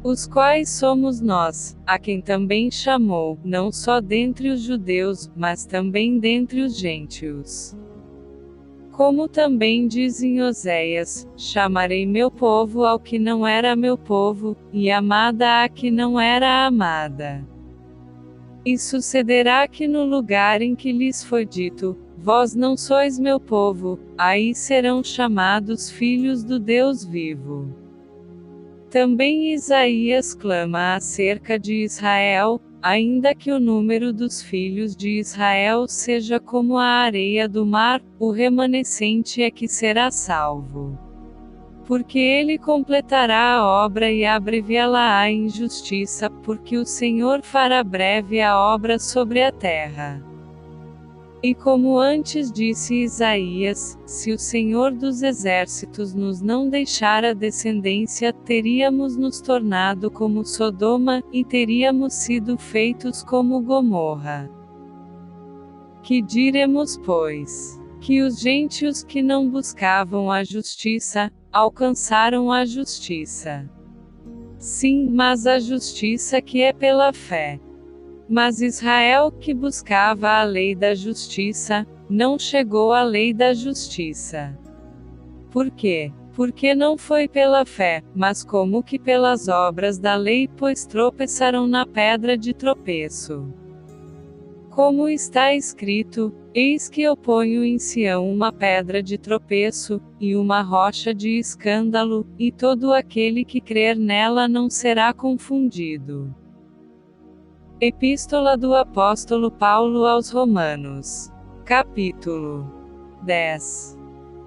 Os quais somos nós, a quem também chamou, não só dentre os judeus, mas também dentre os gentios. Como também diz em Oséias: chamarei meu povo ao que não era meu povo, e amada a que não era amada. E sucederá que no lugar em que lhes foi dito: vós não sois meu povo, aí serão chamados filhos do Deus vivo. Também Isaías clama acerca de Israel, ainda que o número dos filhos de Israel seja como a areia do mar, o remanescente é que será salvo. Porque ele completará a obra e abreviá-la-á em justiça, porque o Senhor fará breve a obra sobre a terra. E como antes disse Isaías, se o Senhor dos Exércitos nos não deixar a descendência, teríamos nos tornado como Sodoma, e teríamos sido feitos como Gomorra. Que diremos, pois? Que os gentios que não buscavam a justiça, alcançaram a justiça. Sim, mas a justiça que é pela fé. Mas Israel, que buscava a lei da justiça, não chegou à lei da justiça. Por quê? Porque não foi pela fé, mas como que pelas obras da lei, pois tropeçaram na pedra de tropeço. Como está escrito, eis que eu ponho em Sião uma pedra de tropeço, e uma rocha de escândalo, e todo aquele que crer nela não será confundido. Epístola do Apóstolo Paulo aos Romanos. Capítulo 10.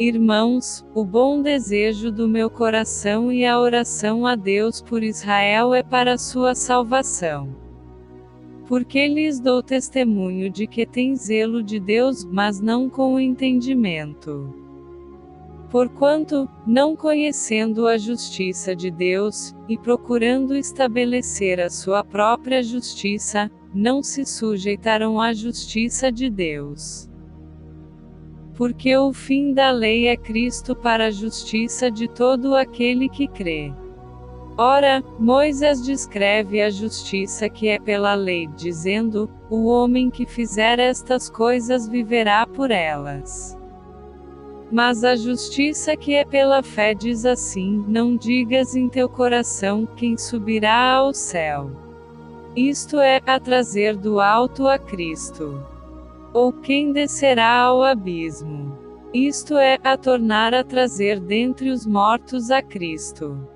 Irmãos, o bom desejo do meu coração e a oração a Deus por Israel é para sua salvação. Porque lhes dou testemunho de que têm zelo de Deus, mas não com o entendimento. Porquanto, não conhecendo a justiça de Deus, e procurando estabelecer a sua própria justiça, não se sujeitaram à justiça de Deus. Porque o fim da lei é Cristo para a justiça de todo aquele que crê. Ora, Moisés descreve a justiça que é pela lei, dizendo: o homem que fizer estas coisas viverá por elas. Mas a justiça que é pela fé diz assim: não digas em teu coração, quem subirá ao céu. Isto é, a trazer do alto a Cristo. Ou quem descerá ao abismo. Isto é, a tornar a trazer dentre os mortos a Cristo.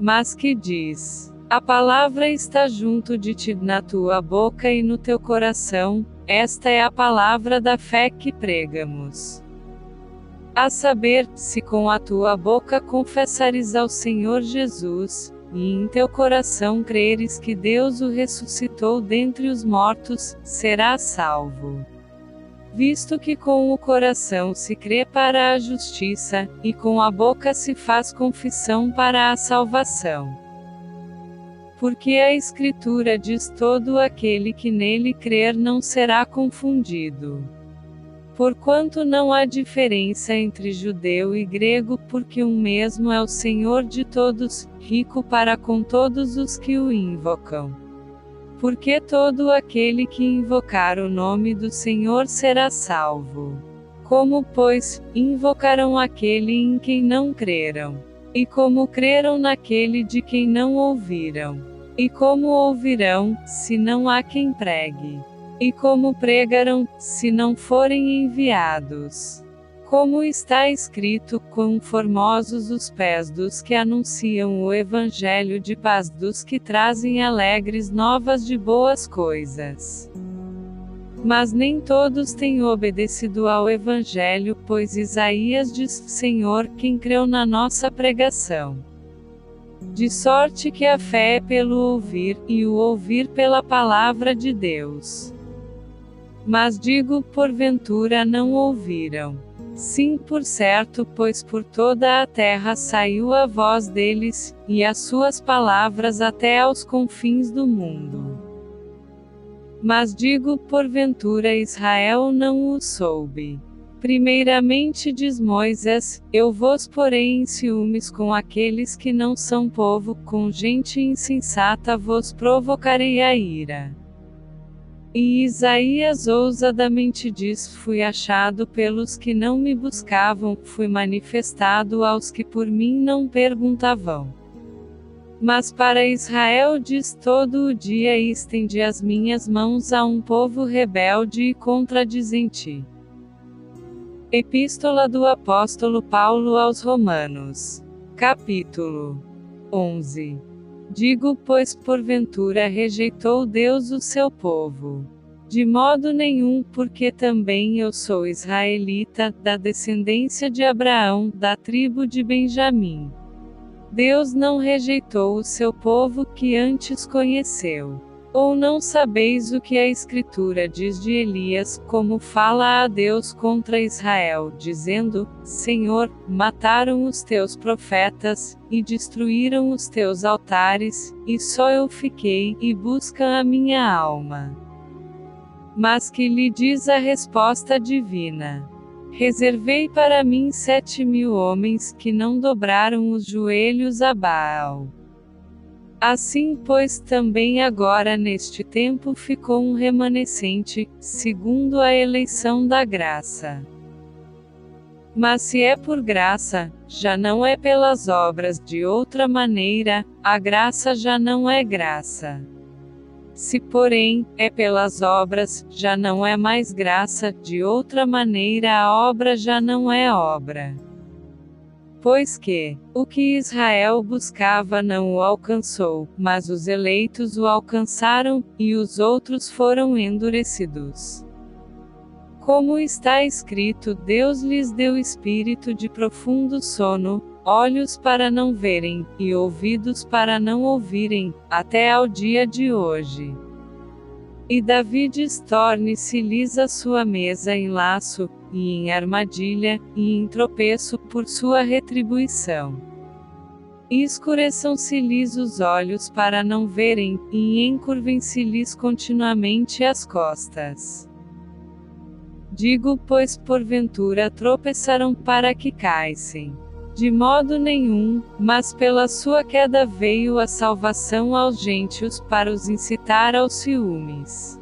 Mas que diz: a palavra está junto de ti, na tua boca e no teu coração, esta é a palavra da fé que pregamos. A saber, se com a tua boca confessares ao Senhor Jesus, e em teu coração creres que Deus o ressuscitou dentre os mortos, serás salvo. Visto que com o coração se crê para a justiça, e com a boca se faz confissão para a salvação. Porque a Escritura diz: todo aquele que nele crer não será confundido. Porquanto não há diferença entre judeu e grego, porque um mesmo é o Senhor de todos, rico para com todos os que o invocam. Porque todo aquele que invocar o nome do Senhor será salvo. Como, pois, invocarão aquele em quem não creram? E como creram naquele de quem não ouviram? E como ouvirão, se não há quem pregue? E como pregarão, se não forem enviados? Como está escrito: quão formosos os pés dos que anunciam o evangelho de paz, dos que trazem alegres novas de boas coisas. Mas nem todos têm obedecido ao evangelho, pois Isaías diz: Senhor, quem creu na nossa pregação? De sorte que a fé é pelo ouvir, e o ouvir pela palavra de Deus. Mas digo, porventura não ouviram? Sim, por certo, pois por toda a terra saiu a voz deles, e as suas palavras até aos confins do mundo. Mas digo, porventura Israel não o soube. Primeiramente diz Moisés: eu vos porei em ciúmes com aqueles que não são povo, com gente insensata vos provocarei a ira. E Isaías ousadamente diz: fui achado pelos que não me buscavam, fui manifestado aos que por mim não perguntavam. Mas para Israel diz: todo o dia estendi as minhas mãos a um povo rebelde e contradizente. Epístola do Apóstolo Paulo aos Romanos. Capítulo 11. Digo, pois, porventura rejeitou Deus o seu povo? De modo nenhum, porque também eu sou israelita, da descendência de Abraão, da tribo de Benjamim. Deus não rejeitou o seu povo que antes conheceu. Ou não sabeis o que a Escritura diz de Elias, como fala a Deus contra Israel, dizendo: Senhor, mataram os teus profetas, e destruíram os teus altares, e só eu fiquei, e buscam a minha alma. Mas que lhe diz a resposta divina? Reservei para mim 7.000 homens que não dobraram os joelhos a Baal. Assim, pois, também agora neste tempo ficou um remanescente, segundo a eleição da graça. Mas se é por graça, já não é pelas obras, de outra maneira, a graça já não é graça. Se, porém, é pelas obras, já não é mais graça, de outra maneira a obra já não é obra. Pois que, o que Israel buscava não o alcançou, mas os eleitos o alcançaram, e os outros foram endurecidos. Como está escrito, Deus lhes deu espírito de profundo sono, olhos para não verem, e ouvidos para não ouvirem, até ao dia de hoje. E Davi diz: torne-se-lhes a sua mesa em laço, e em armadilha, e em tropeço, por sua retribuição. E escureçam-se-lhes os olhos para não verem, e encurvem-se-lhes continuamente as costas. Digo, pois, porventura tropeçaram para que caissem. De modo nenhum, mas pela sua queda veio a salvação aos gentios para os incitar aos ciúmes.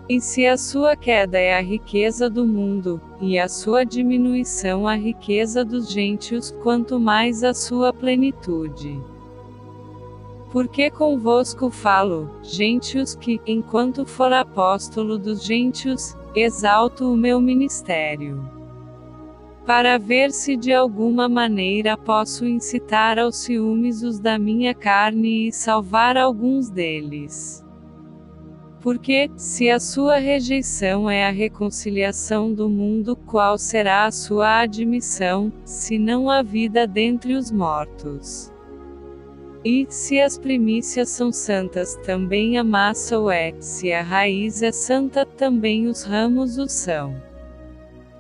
E se a sua queda é a riqueza do mundo, e a sua diminuição a riqueza dos gentios, quanto mais a sua plenitude. Porque convosco falo, gentios, que, enquanto for apóstolo dos gentios, exalto o meu ministério. Para ver se de alguma maneira posso incitar aos ciúmes os da minha carne e salvar alguns deles. Porque, se a sua rejeição é a reconciliação do mundo, qual será a sua admissão, se não a vida dentre os mortos? E, se as primícias são santas, também a massa o é; se a raiz é santa, também os ramos o são.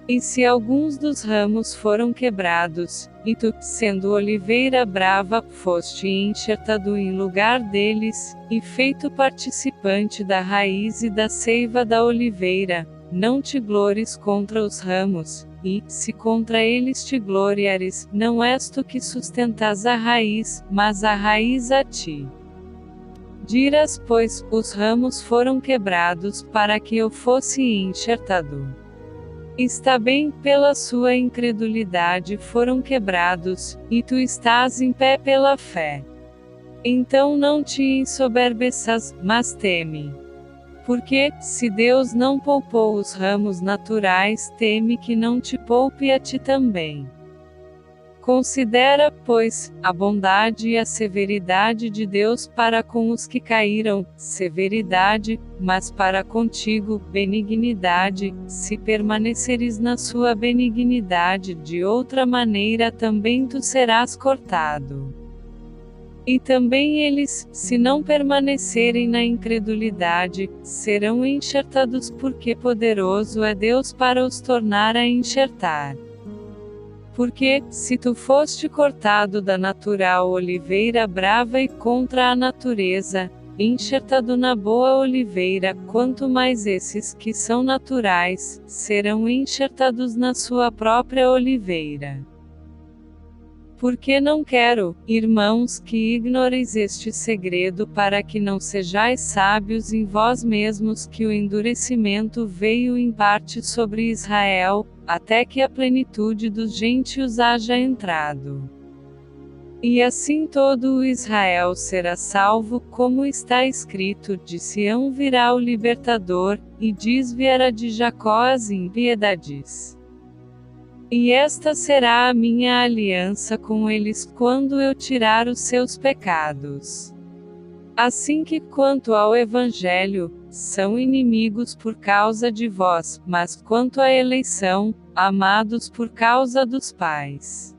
E se alguns dos ramos foram quebrados, e tu, sendo oliveira brava, foste enxertado em lugar deles, e feito participante da raiz e da seiva da oliveira, não te glores contra os ramos, e, se contra eles te gloriares, não és tu que sustentas a raiz, mas a raiz a ti. Dirás, pois, os ramos foram quebrados para que eu fosse enxertado. Está bem, pela sua incredulidade foram quebrados, e tu estás em pé pela fé. Então não te ensoberbeças, mas teme. Porque, se Deus não poupou os ramos naturais, teme que não te poupe a ti também. Considera, pois, a bondade e a severidade de Deus para com os que caíram, severidade, mas para contigo, benignidade, se permaneceres na sua benignidade, de outra maneira também tu serás cortado. E também eles, se não permanecerem na incredulidade, serão enxertados, porque poderoso é Deus para os tornar a enxertar. Porque, se tu foste cortado da natural oliveira brava e contra a natureza, enxertado na boa oliveira, quanto mais esses que são naturais, serão enxertados na sua própria oliveira. Porque não quero, irmãos, que ignoreis este segredo, para que não sejais sábios em vós mesmos, que o endurecimento veio em parte sobre Israel, até que a plenitude dos gentios haja entrado. E assim todo o Israel será salvo, como está escrito: de Sião virá o libertador, e desviará de Jacó as impiedades. E esta será a minha aliança com eles quando eu tirar os seus pecados. Assim que, quanto ao Evangelho, são inimigos por causa de vós, mas quanto à eleição, amados por causa dos pais.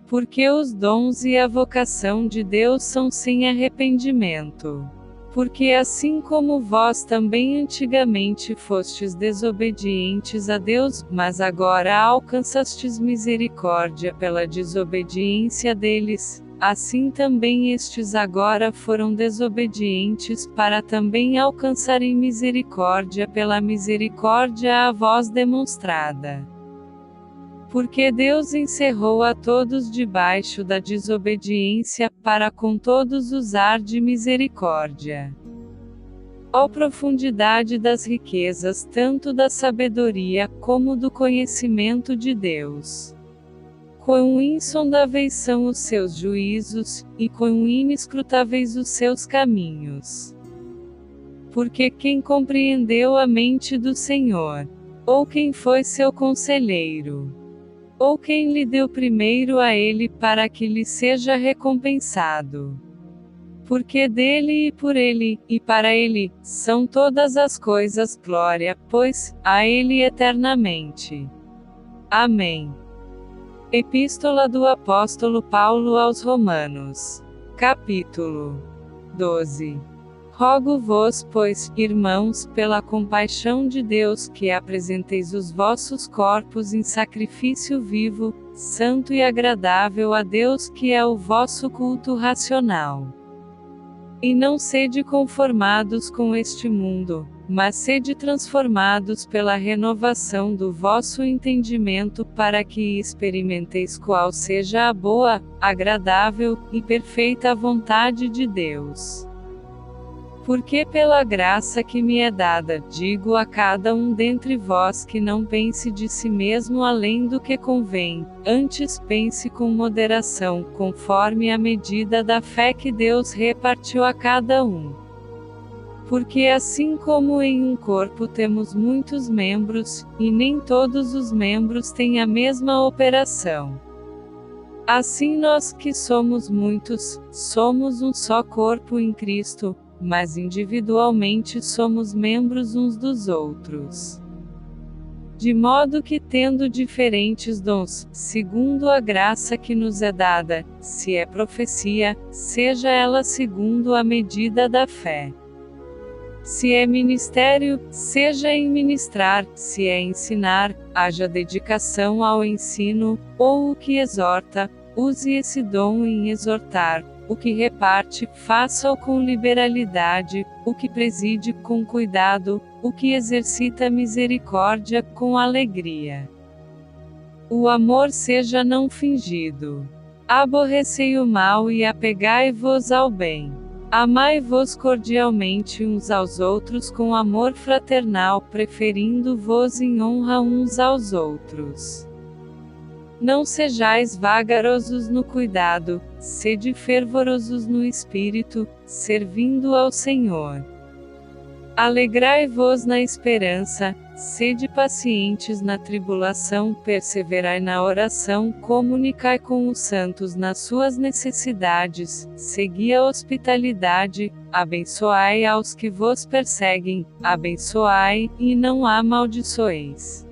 Porque os dons e a vocação de Deus são sem arrependimento. Porque assim como vós também antigamente fostes desobedientes a Deus, mas agora alcançastes misericórdia pela desobediência deles, assim também estes agora foram desobedientes para também alcançarem misericórdia pela misericórdia a vós demonstrada. Porque Deus encerrou a todos debaixo da desobediência, para com todos usar de misericórdia. Ó profundidade das riquezas tanto da sabedoria, como do conhecimento de Deus! Quão insondáveis são os seus juízos, e quão inescrutáveis os seus caminhos! Porque quem compreendeu a mente do Senhor? Ou quem foi seu conselheiro? Ou quem lhe deu primeiro a ele para que lhe seja recompensado? Porque dele e por ele, e para ele, são todas as coisas, glória, pois, a ele eternamente. Amém. Epístola do Apóstolo Paulo aos Romanos. Capítulo 12. Rogo-vos, pois, irmãos, pela compaixão de Deus, que apresenteis os vossos corpos em sacrifício vivo, santo e agradável a Deus, que é o vosso culto racional. E não sede conformados com este mundo, mas sede transformados pela renovação do vosso entendimento, para que experimenteis qual seja a boa, agradável e perfeita vontade de Deus. Porque pela graça que me é dada, digo a cada um dentre vós que não pense de si mesmo além do que convém, antes pense com moderação, conforme a medida da fé que Deus repartiu a cada um. Porque assim como em um corpo temos muitos membros, e nem todos os membros têm a mesma operação. Assim nós que somos muitos, somos um só corpo em Cristo, mas individualmente somos membros uns dos outros. De modo que, tendo diferentes dons, segundo a graça que nos é dada, se é profecia, seja ela segundo a medida da fé. Se é ministério, seja em ministrar; se é ensinar, haja dedicação ao ensino; ou o que exorta, use esse dom em exortar; o que reparte, faça-o com liberalidade; o que preside, com cuidado; o que exercita misericórdia, com alegria. O amor seja não fingido. Aborrecei o mal e apegai-vos ao bem. Amai-vos cordialmente uns aos outros com amor fraternal, preferindo-vos em honra uns aos outros. Não sejais vagarosos no cuidado, sede fervorosos no espírito, servindo ao Senhor. Alegrai-vos na esperança, sede pacientes na tribulação, perseverai na oração, comunicai com os santos nas suas necessidades, segui a hospitalidade, abençoai aos que vos perseguem, abençoai, e não amaldiçoeis.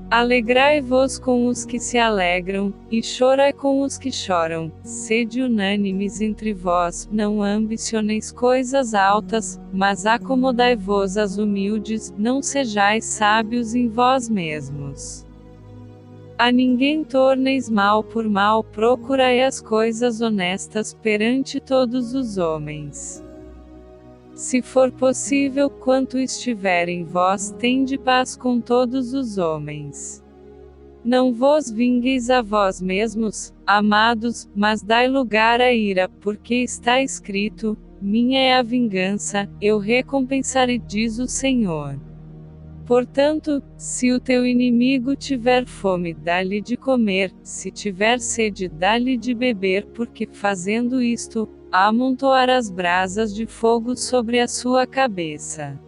Alegrai-vos com os que se alegram, e chorai com os que choram; sede unânimes entre vós, não ambicioneis coisas altas, mas acomodai-vos às humildes; não sejais sábios em vós mesmos. A ninguém torneis mal por mal, procurai as coisas honestas perante todos os homens. Se for possível, quanto estiver em vós, tende paz com todos os homens. Não vos vingueis a vós mesmos, amados, mas dai lugar à ira, porque está escrito: minha é a vingança, eu recompensarei, diz o Senhor. Portanto, se o teu inimigo tiver fome, dá-lhe de comer; se tiver sede, dá-lhe de beber, porque, fazendo isto, amontoarás brasas de fogo sobre a sua cabeça.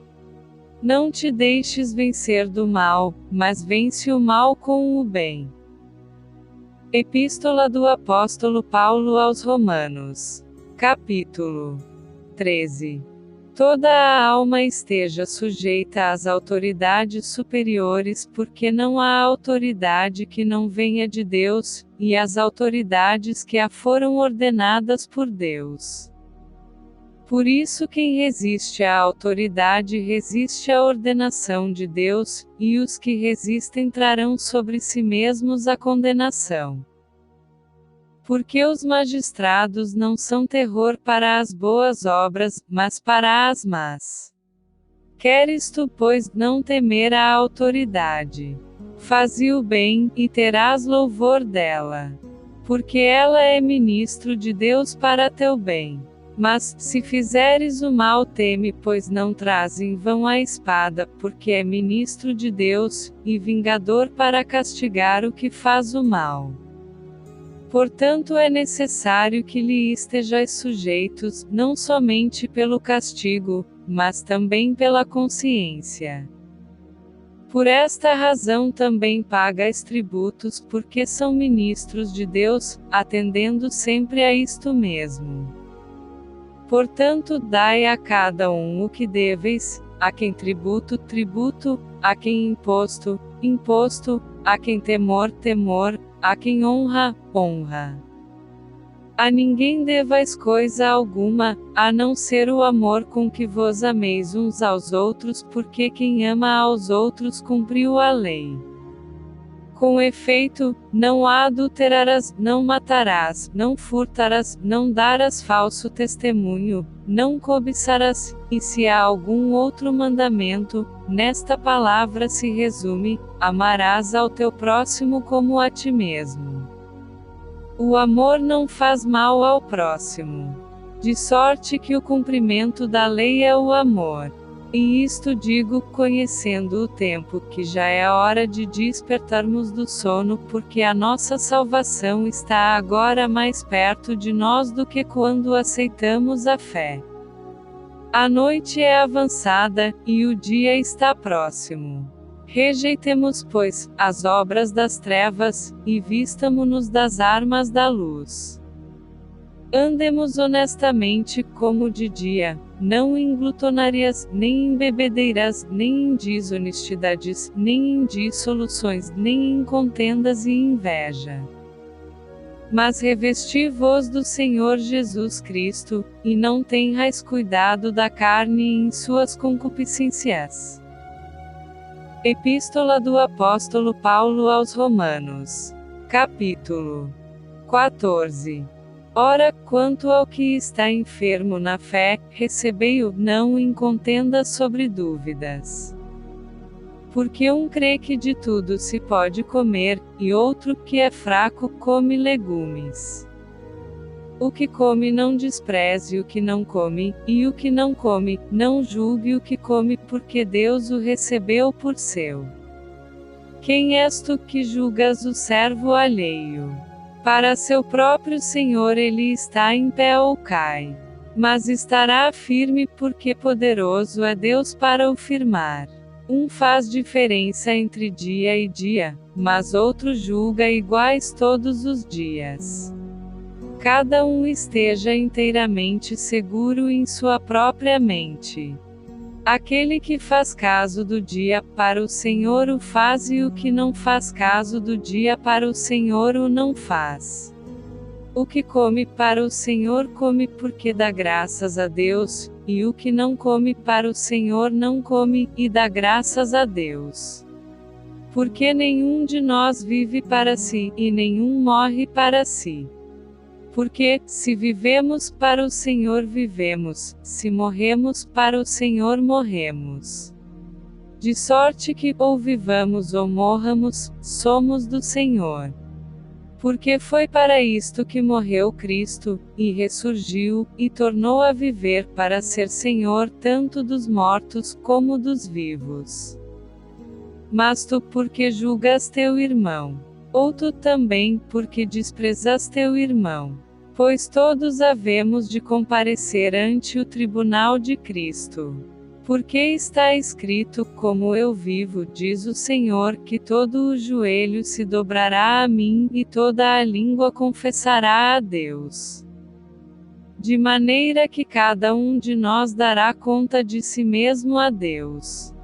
Não te deixes vencer do mal, mas vence o mal com o bem. Epístola do Apóstolo Paulo aos Romanos. Capítulo 13. Toda a alma esteja sujeita às autoridades superiores, porque não há autoridade que não venha de Deus, e as autoridades que a foram ordenadas por Deus. Por isso quem resiste à autoridade resiste à ordenação de Deus, e os que resistem trarão sobre si mesmos a condenação. Porque os magistrados não são terror para as boas obras, mas para as más. Queres tu, pois, não temer a autoridade? Faze o bem, e terás louvor dela. Porque ela é ministro de Deus para teu bem. Mas, se fizeres o mal, teme, pois não traz em vão a espada, porque é ministro de Deus, e vingador para castigar o que faz o mal. Portanto é necessário que lhe estejais sujeitos, não somente pelo castigo, mas também pela consciência. Por esta razão também pagais tributos, porque são ministros de Deus, atendendo sempre a isto mesmo. Portanto, dai a cada um o que deveis, a quem tributo, tributo, a quem imposto, imposto, a quem temor, temor, a quem honra, honra. A ninguém devais coisa alguma, a não ser o amor com que vos ameis uns aos outros, porque quem ama aos outros cumpriu a lei. Com efeito, não adulterarás, não matarás, não furtarás, não darás falso testemunho, não cobiçarás, e se há algum outro mandamento, nesta palavra se resume: amarás ao teu próximo como a ti mesmo. O amor não faz mal ao próximo. De sorte que o cumprimento da lei é o amor. E isto digo, conhecendo o tempo, que já é hora de despertarmos do sono, porque a nossa salvação está agora mais perto de nós do que quando aceitamos a fé. A noite é avançada, e o dia está próximo. Rejeitemos, pois, as obras das trevas, e vistamo-nos das armas da luz. Andemos honestamente, como de dia, não em glutonarias, nem em bebedeiras, nem em desonestidades, nem em dissoluções, nem em contendas e inveja. Mas revesti-vos do Senhor Jesus Cristo, e não tenhais cuidado da carne em suas concupiscências. Epístola do Apóstolo Paulo aos Romanos. Capítulo 14. Ora, quanto ao que está enfermo na fé, recebei-o, não em contendas sobre dúvidas. Porque um crê que de tudo se pode comer, e outro, que é fraco, come legumes. O que come não despreze o que não come, e o que não come, não julgue o que come, porque Deus o recebeu por seu. Quem és tu que julgas o servo alheio? Para seu próprio Senhor ele está em pé ou cai. Mas estará firme porque poderoso é Deus para o firmar. Um faz diferença entre dia e dia, mas outro julga iguais todos os dias. Cada um esteja inteiramente seguro em sua própria mente. Aquele que faz caso do dia, para o Senhor o faz, e o que não faz caso do dia, para o Senhor o não faz. O que come para o Senhor come porque dá graças a Deus, e o que não come para o Senhor não come, e dá graças a Deus. Porque nenhum de nós vive para si, e nenhum morre para si. Porque, se vivemos, para o Senhor vivemos, se morremos, para o Senhor morremos. De sorte que, ou vivamos ou morramos, somos do Senhor. Porque foi para isto que morreu Cristo, e ressurgiu, e tornou a viver para ser Senhor tanto dos mortos como dos vivos. Mas tu porque julgas teu irmão? Ou tu também porque desprezas teu irmão? Pois todos havemos de comparecer ante o tribunal de Cristo. Porque está escrito: como eu vivo, diz o Senhor, que todo o joelho se dobrará a mim, e toda a língua confessará a Deus. De maneira que cada um de nós dará conta de si mesmo a Deus.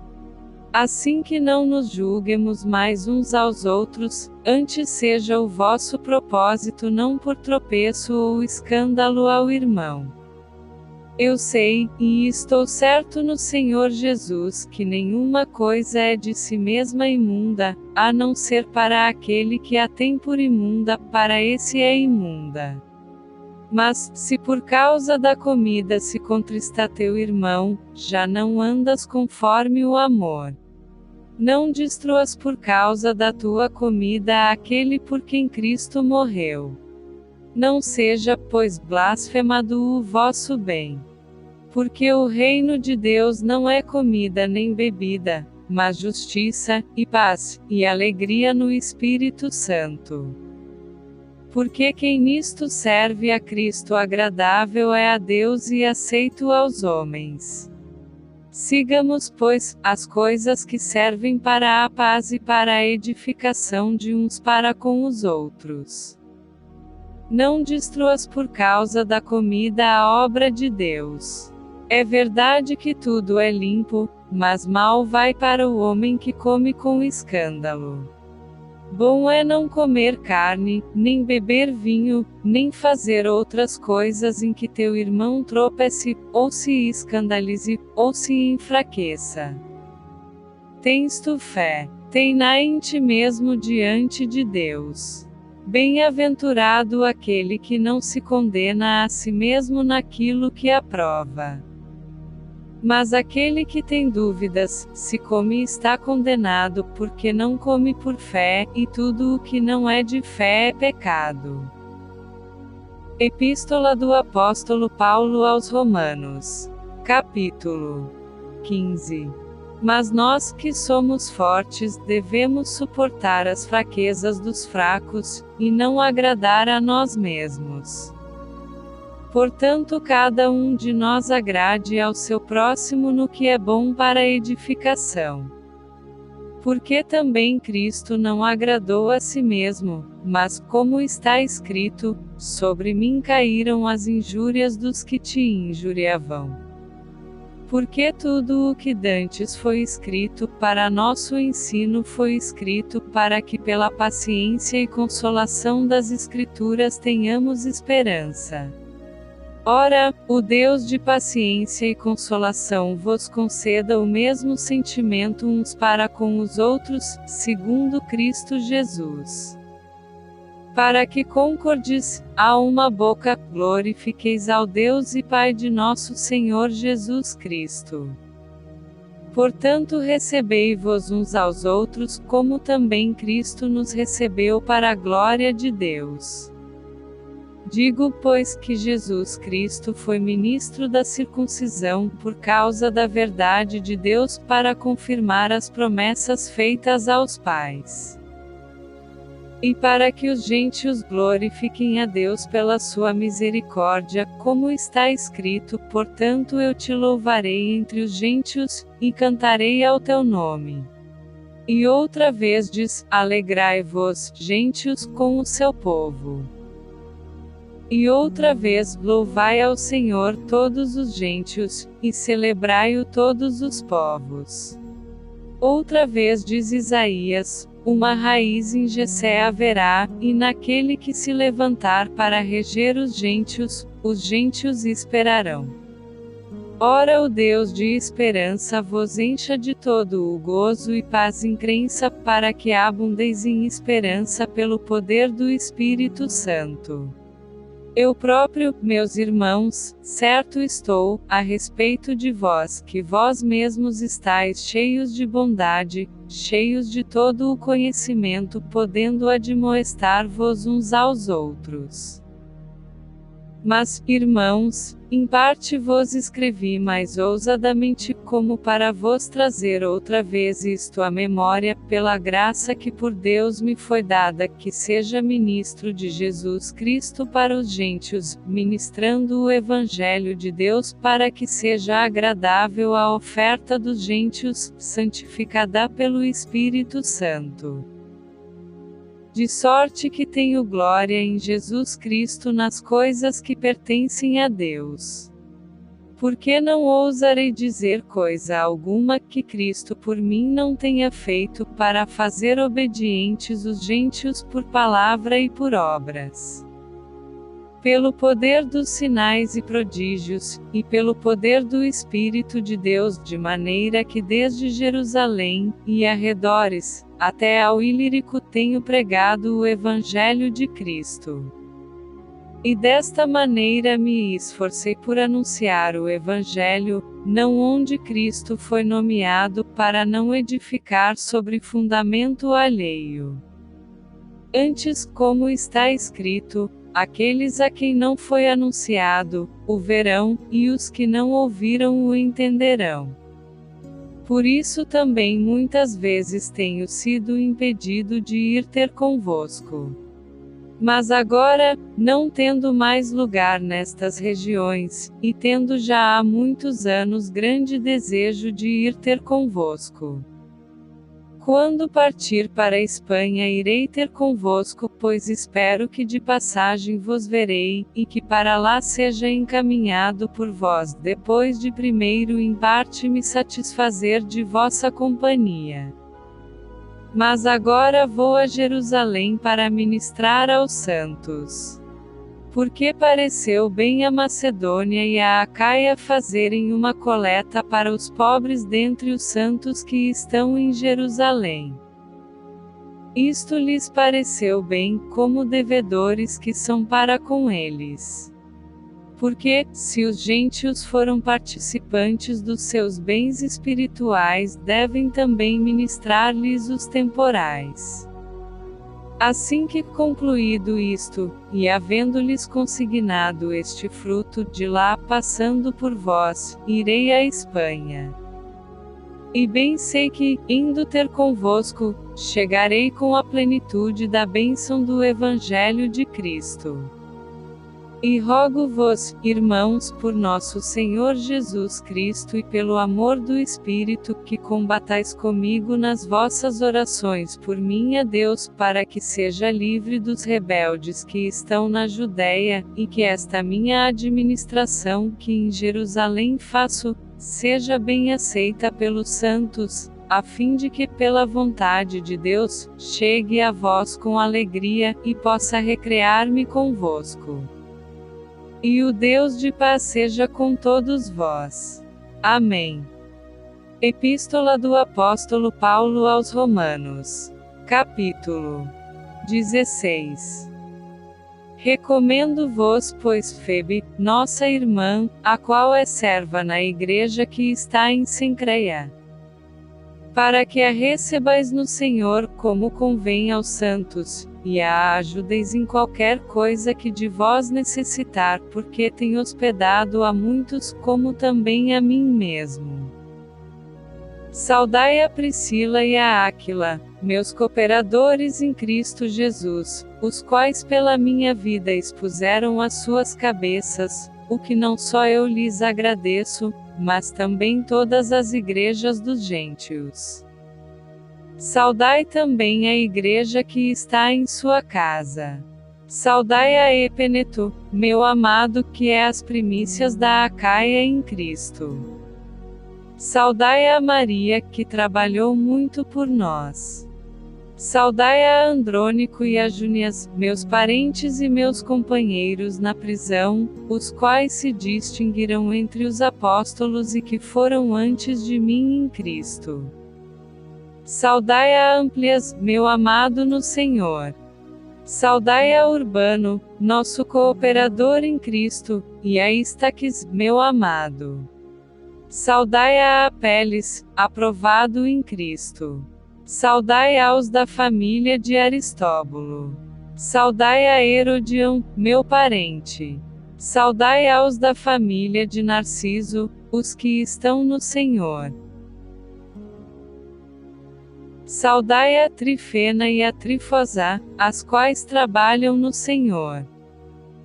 Assim que não nos julguemos mais uns aos outros, antes seja o vosso propósito não por tropeço ou escândalo ao irmão. Eu sei, e estou certo no Senhor Jesus, que nenhuma coisa é de si mesma imunda, a não ser para aquele que a tem por imunda, para esse é imunda. Mas, se por causa da comida se contrista teu irmão, já não andas conforme o amor. Não destruas por causa da tua comida aquele por quem Cristo morreu. Não seja, pois, blasfemado o vosso bem. Porque o reino de Deus não é comida nem bebida, mas justiça, e paz, e alegria no Espírito Santo. Porque quem nisto serve a Cristo agradável é a Deus e aceito aos homens. Sigamos, pois, as coisas que servem para a paz e para a edificação de uns para com os outros. Não destruas por causa da comida a obra de Deus. É verdade que tudo é limpo, mas mal vai para o homem que come com escândalo. Bom é não comer carne, nem beber vinho, nem fazer outras coisas em que teu irmão tropece, ou se escandalize, ou se enfraqueça. Tens tu fé? Tem-na em ti mesmo diante de Deus. Bem-aventurado aquele que não se condena a si mesmo naquilo que aprova. Mas aquele que tem dúvidas, se come está condenado, porque não come por fé, e tudo o que não é de fé é pecado. Epístola do Apóstolo Paulo aos Romanos. Capítulo 15. Mas nós que somos fortes, devemos suportar as fraquezas dos fracos, e não agradar a nós mesmos. Portanto, cada um de nós agrade ao seu próximo no que é bom para a edificação. Porque também Cristo não agradou a si mesmo, mas, como está escrito, sobre mim caíram as injúrias dos que te injuriavam. Porque tudo o que dantes foi escrito, para nosso ensino foi escrito, para que pela paciência e consolação das Escrituras tenhamos esperança. Ora, o Deus de paciência e consolação vos conceda o mesmo sentimento uns para com os outros, segundo Cristo Jesus. Para que concordes, a uma boca, glorifiqueis ao Deus e Pai de nosso Senhor Jesus Cristo. Portanto, recebei-vos uns aos outros, como também Cristo nos recebeu para a glória de Deus. Digo, pois, que Jesus Cristo foi ministro da circuncisão, por causa da verdade de Deus, para confirmar as promessas feitas aos pais. E para que os gentios glorifiquem a Deus pela sua misericórdia, como está escrito: portanto eu te louvarei entre os gentios, e cantarei ao teu nome. E outra vez diz: alegrai-vos, gentios, com o seu povo. E outra vez, louvai ao Senhor todos os gentios, e celebrai-o todos os povos. Outra vez diz Isaías: uma raiz em Jessé haverá, e naquele que se levantar para reger os gentios esperarão. Ora o Deus de esperança vos encha de todo o gozo e paz em crença, para que abundeis em esperança pelo poder do Espírito Santo. Eu próprio, meus irmãos, certo estou, a respeito de vós, que vós mesmos estáis cheios de bondade, cheios de todo o conhecimento, podendo admoestar-vos uns aos outros. Mas, irmãos, em parte vos escrevi mais ousadamente, como para vos trazer outra vez isto à memória, pela graça que por Deus me foi dada, que seja ministro de Jesus Cristo para os gentios, ministrando o Evangelho de Deus para que seja agradável a oferta dos gentios, santificada pelo Espírito Santo. De sorte que tenho glória em Jesus Cristo nas coisas que pertencem a Deus. Porque não ousarei dizer coisa alguma que Cristo por mim não tenha feito, para fazer obedientes os gentios por palavra e por obras. Pelo poder dos sinais e prodígios, e pelo poder do Espírito de Deus, de maneira que desde Jerusalém, e arredores, até ao Ilírico tenho pregado o Evangelho de Cristo. E desta maneira me esforcei por anunciar o Evangelho, não onde Cristo foi nomeado, para não edificar sobre fundamento alheio. Antes, como está escrito, aqueles a quem não foi anunciado, o verão, e os que não ouviram o entenderão. Por isso também muitas vezes tenho sido impedido de ir ter convosco. Mas agora, não tendo mais lugar nestas regiões, e tendo já há muitos anos grande desejo de ir ter convosco. Quando partir para a Espanha irei ter convosco, pois espero que de passagem vos verei, e que para lá seja encaminhado por vós, depois de primeiro em parte me satisfazer de vossa companhia. Mas agora vou a Jerusalém para ministrar aos santos. Porque pareceu bem a Macedônia e a Acaia fazerem uma coleta para os pobres dentre os santos que estão em Jerusalém. Isto lhes pareceu bem, como devedores que são para com eles. Porque, se os gentios foram participantes dos seus bens espirituais, devem também ministrar-lhes os temporais. Assim que concluído isto, e havendo-lhes consignado este fruto, de lá passando por vós, irei à Espanha. E bem sei que, indo ter convosco, chegarei com a plenitude da bênção do Evangelho de Cristo. E rogo-vos, irmãos, por nosso Senhor Jesus Cristo e pelo amor do Espírito, que combatais comigo nas vossas orações por mim a Deus, para que seja livre dos rebeldes que estão na Judéia, e que esta minha administração que em Jerusalém faço, seja bem aceita pelos santos, a fim de que pela vontade de Deus, chegue a vós com alegria, e possa recrear-me convosco. E o Deus de paz seja com todos vós. Amém. Epístola do Apóstolo Paulo aos Romanos. Capítulo 16. Recomendo-vos, pois, Febe, nossa irmã, a qual é serva na igreja que está em Cencreia, para que a recebais no Senhor, como convém aos santos, e a ajudeis em qualquer coisa que de vós necessitar, porque tem hospedado a muitos, como também a mim mesmo. Saudai a Priscila e a Áquila, meus cooperadores em Cristo Jesus, os quais pela minha vida expuseram as suas cabeças, o que não só eu lhes agradeço, mas também todas as igrejas dos gentios. Saudai também a igreja que está em sua casa. Saudai a Epeneto, meu amado, que é as primícias da Acaia em Cristo. Saudai a Maria, que trabalhou muito por nós. Saudai a Andrônico e a Júnias, meus parentes e meus companheiros na prisão, os quais se distinguiram entre os apóstolos e que foram antes de mim em Cristo. Saudai a Amplias, meu amado no Senhor. Saudai a Urbano, nosso cooperador em Cristo, e a Estaquis, meu amado. Saudai a Apeles, aprovado em Cristo. Saudai aos da família de Aristóbulo. Saudai a Herodião, meu parente. Saudai aos da família de Narciso, os que estão no Senhor. Saudai a Trifena e a Trifosá, as quais trabalham no Senhor.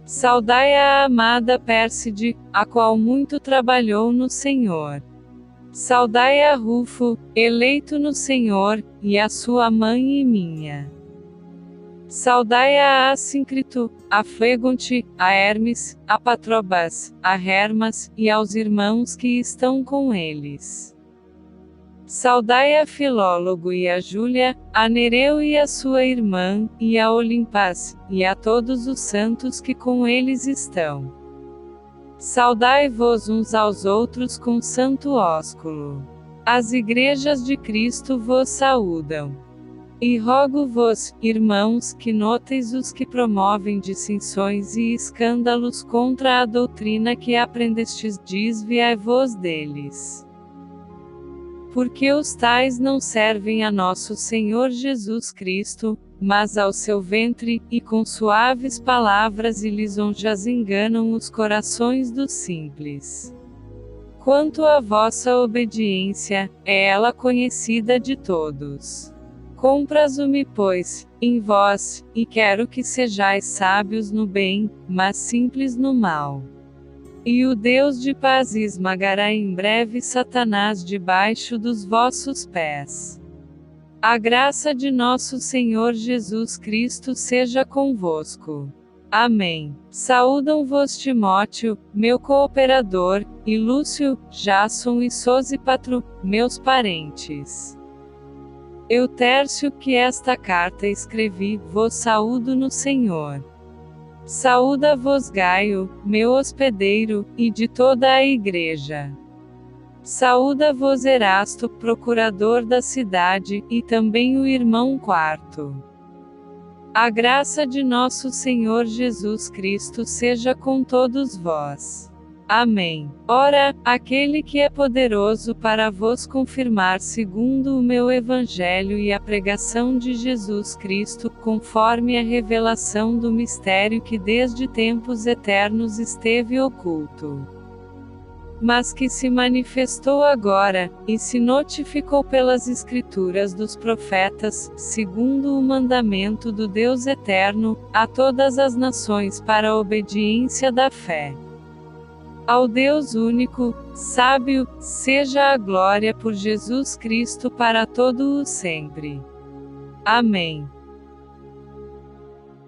Saudai a amada Pérside, a qual muito trabalhou no Senhor. Saudai a Rufo, eleito no Senhor, e a sua mãe e minha. Saudai a Assíncrito, a Flegonte, a Hermes, a Patrobas, a Hermas, e aos irmãos que estão com eles. Saudai a Filólogo e a Júlia, a Nereu e a sua irmã, e a Olimpas, e a todos os santos que com eles estão. Saudai-vos uns aos outros com santo ósculo. As igrejas de Cristo vos saúdam. E rogo-vos, irmãos, que noteis os que promovem dissensões e escândalos contra a doutrina que aprendestes, desviai-vos deles. Porque os tais não servem a nosso Senhor Jesus Cristo, mas ao seu ventre, e com suaves palavras e lisonjas enganam os corações dos simples. Quanto à vossa obediência, é ela conhecida de todos. Comprazo-me, pois, em vós, e quero que sejais sábios no bem, mas simples no mal. E o Deus de paz esmagará em breve Satanás debaixo dos vossos pés. A graça de nosso Senhor Jesus Cristo seja convosco. Amém. Saúdam-vos Timóteo, meu cooperador, e Lúcio, Jasson e Sosipatro, meus parentes. Eutércio, que esta carta escrevi, vos saúdo no Senhor. Saúda-vos Gaio, meu hospedeiro, e de toda a igreja. Saúda-vos Erasto, procurador da cidade, e também o irmão Quarto. A graça de nosso Senhor Jesus Cristo seja com todos vós. Amém. Ora, aquele que é poderoso para vos confirmar segundo o meu evangelho e a pregação de Jesus Cristo, conforme a revelação do mistério que desde tempos eternos esteve oculto, mas que se manifestou agora, e se notificou pelas Escrituras dos profetas, segundo o mandamento do Deus eterno, a todas as nações para a obediência da fé. Ao Deus único, sábio, seja a glória por Jesus Cristo para todo o sempre. Amém.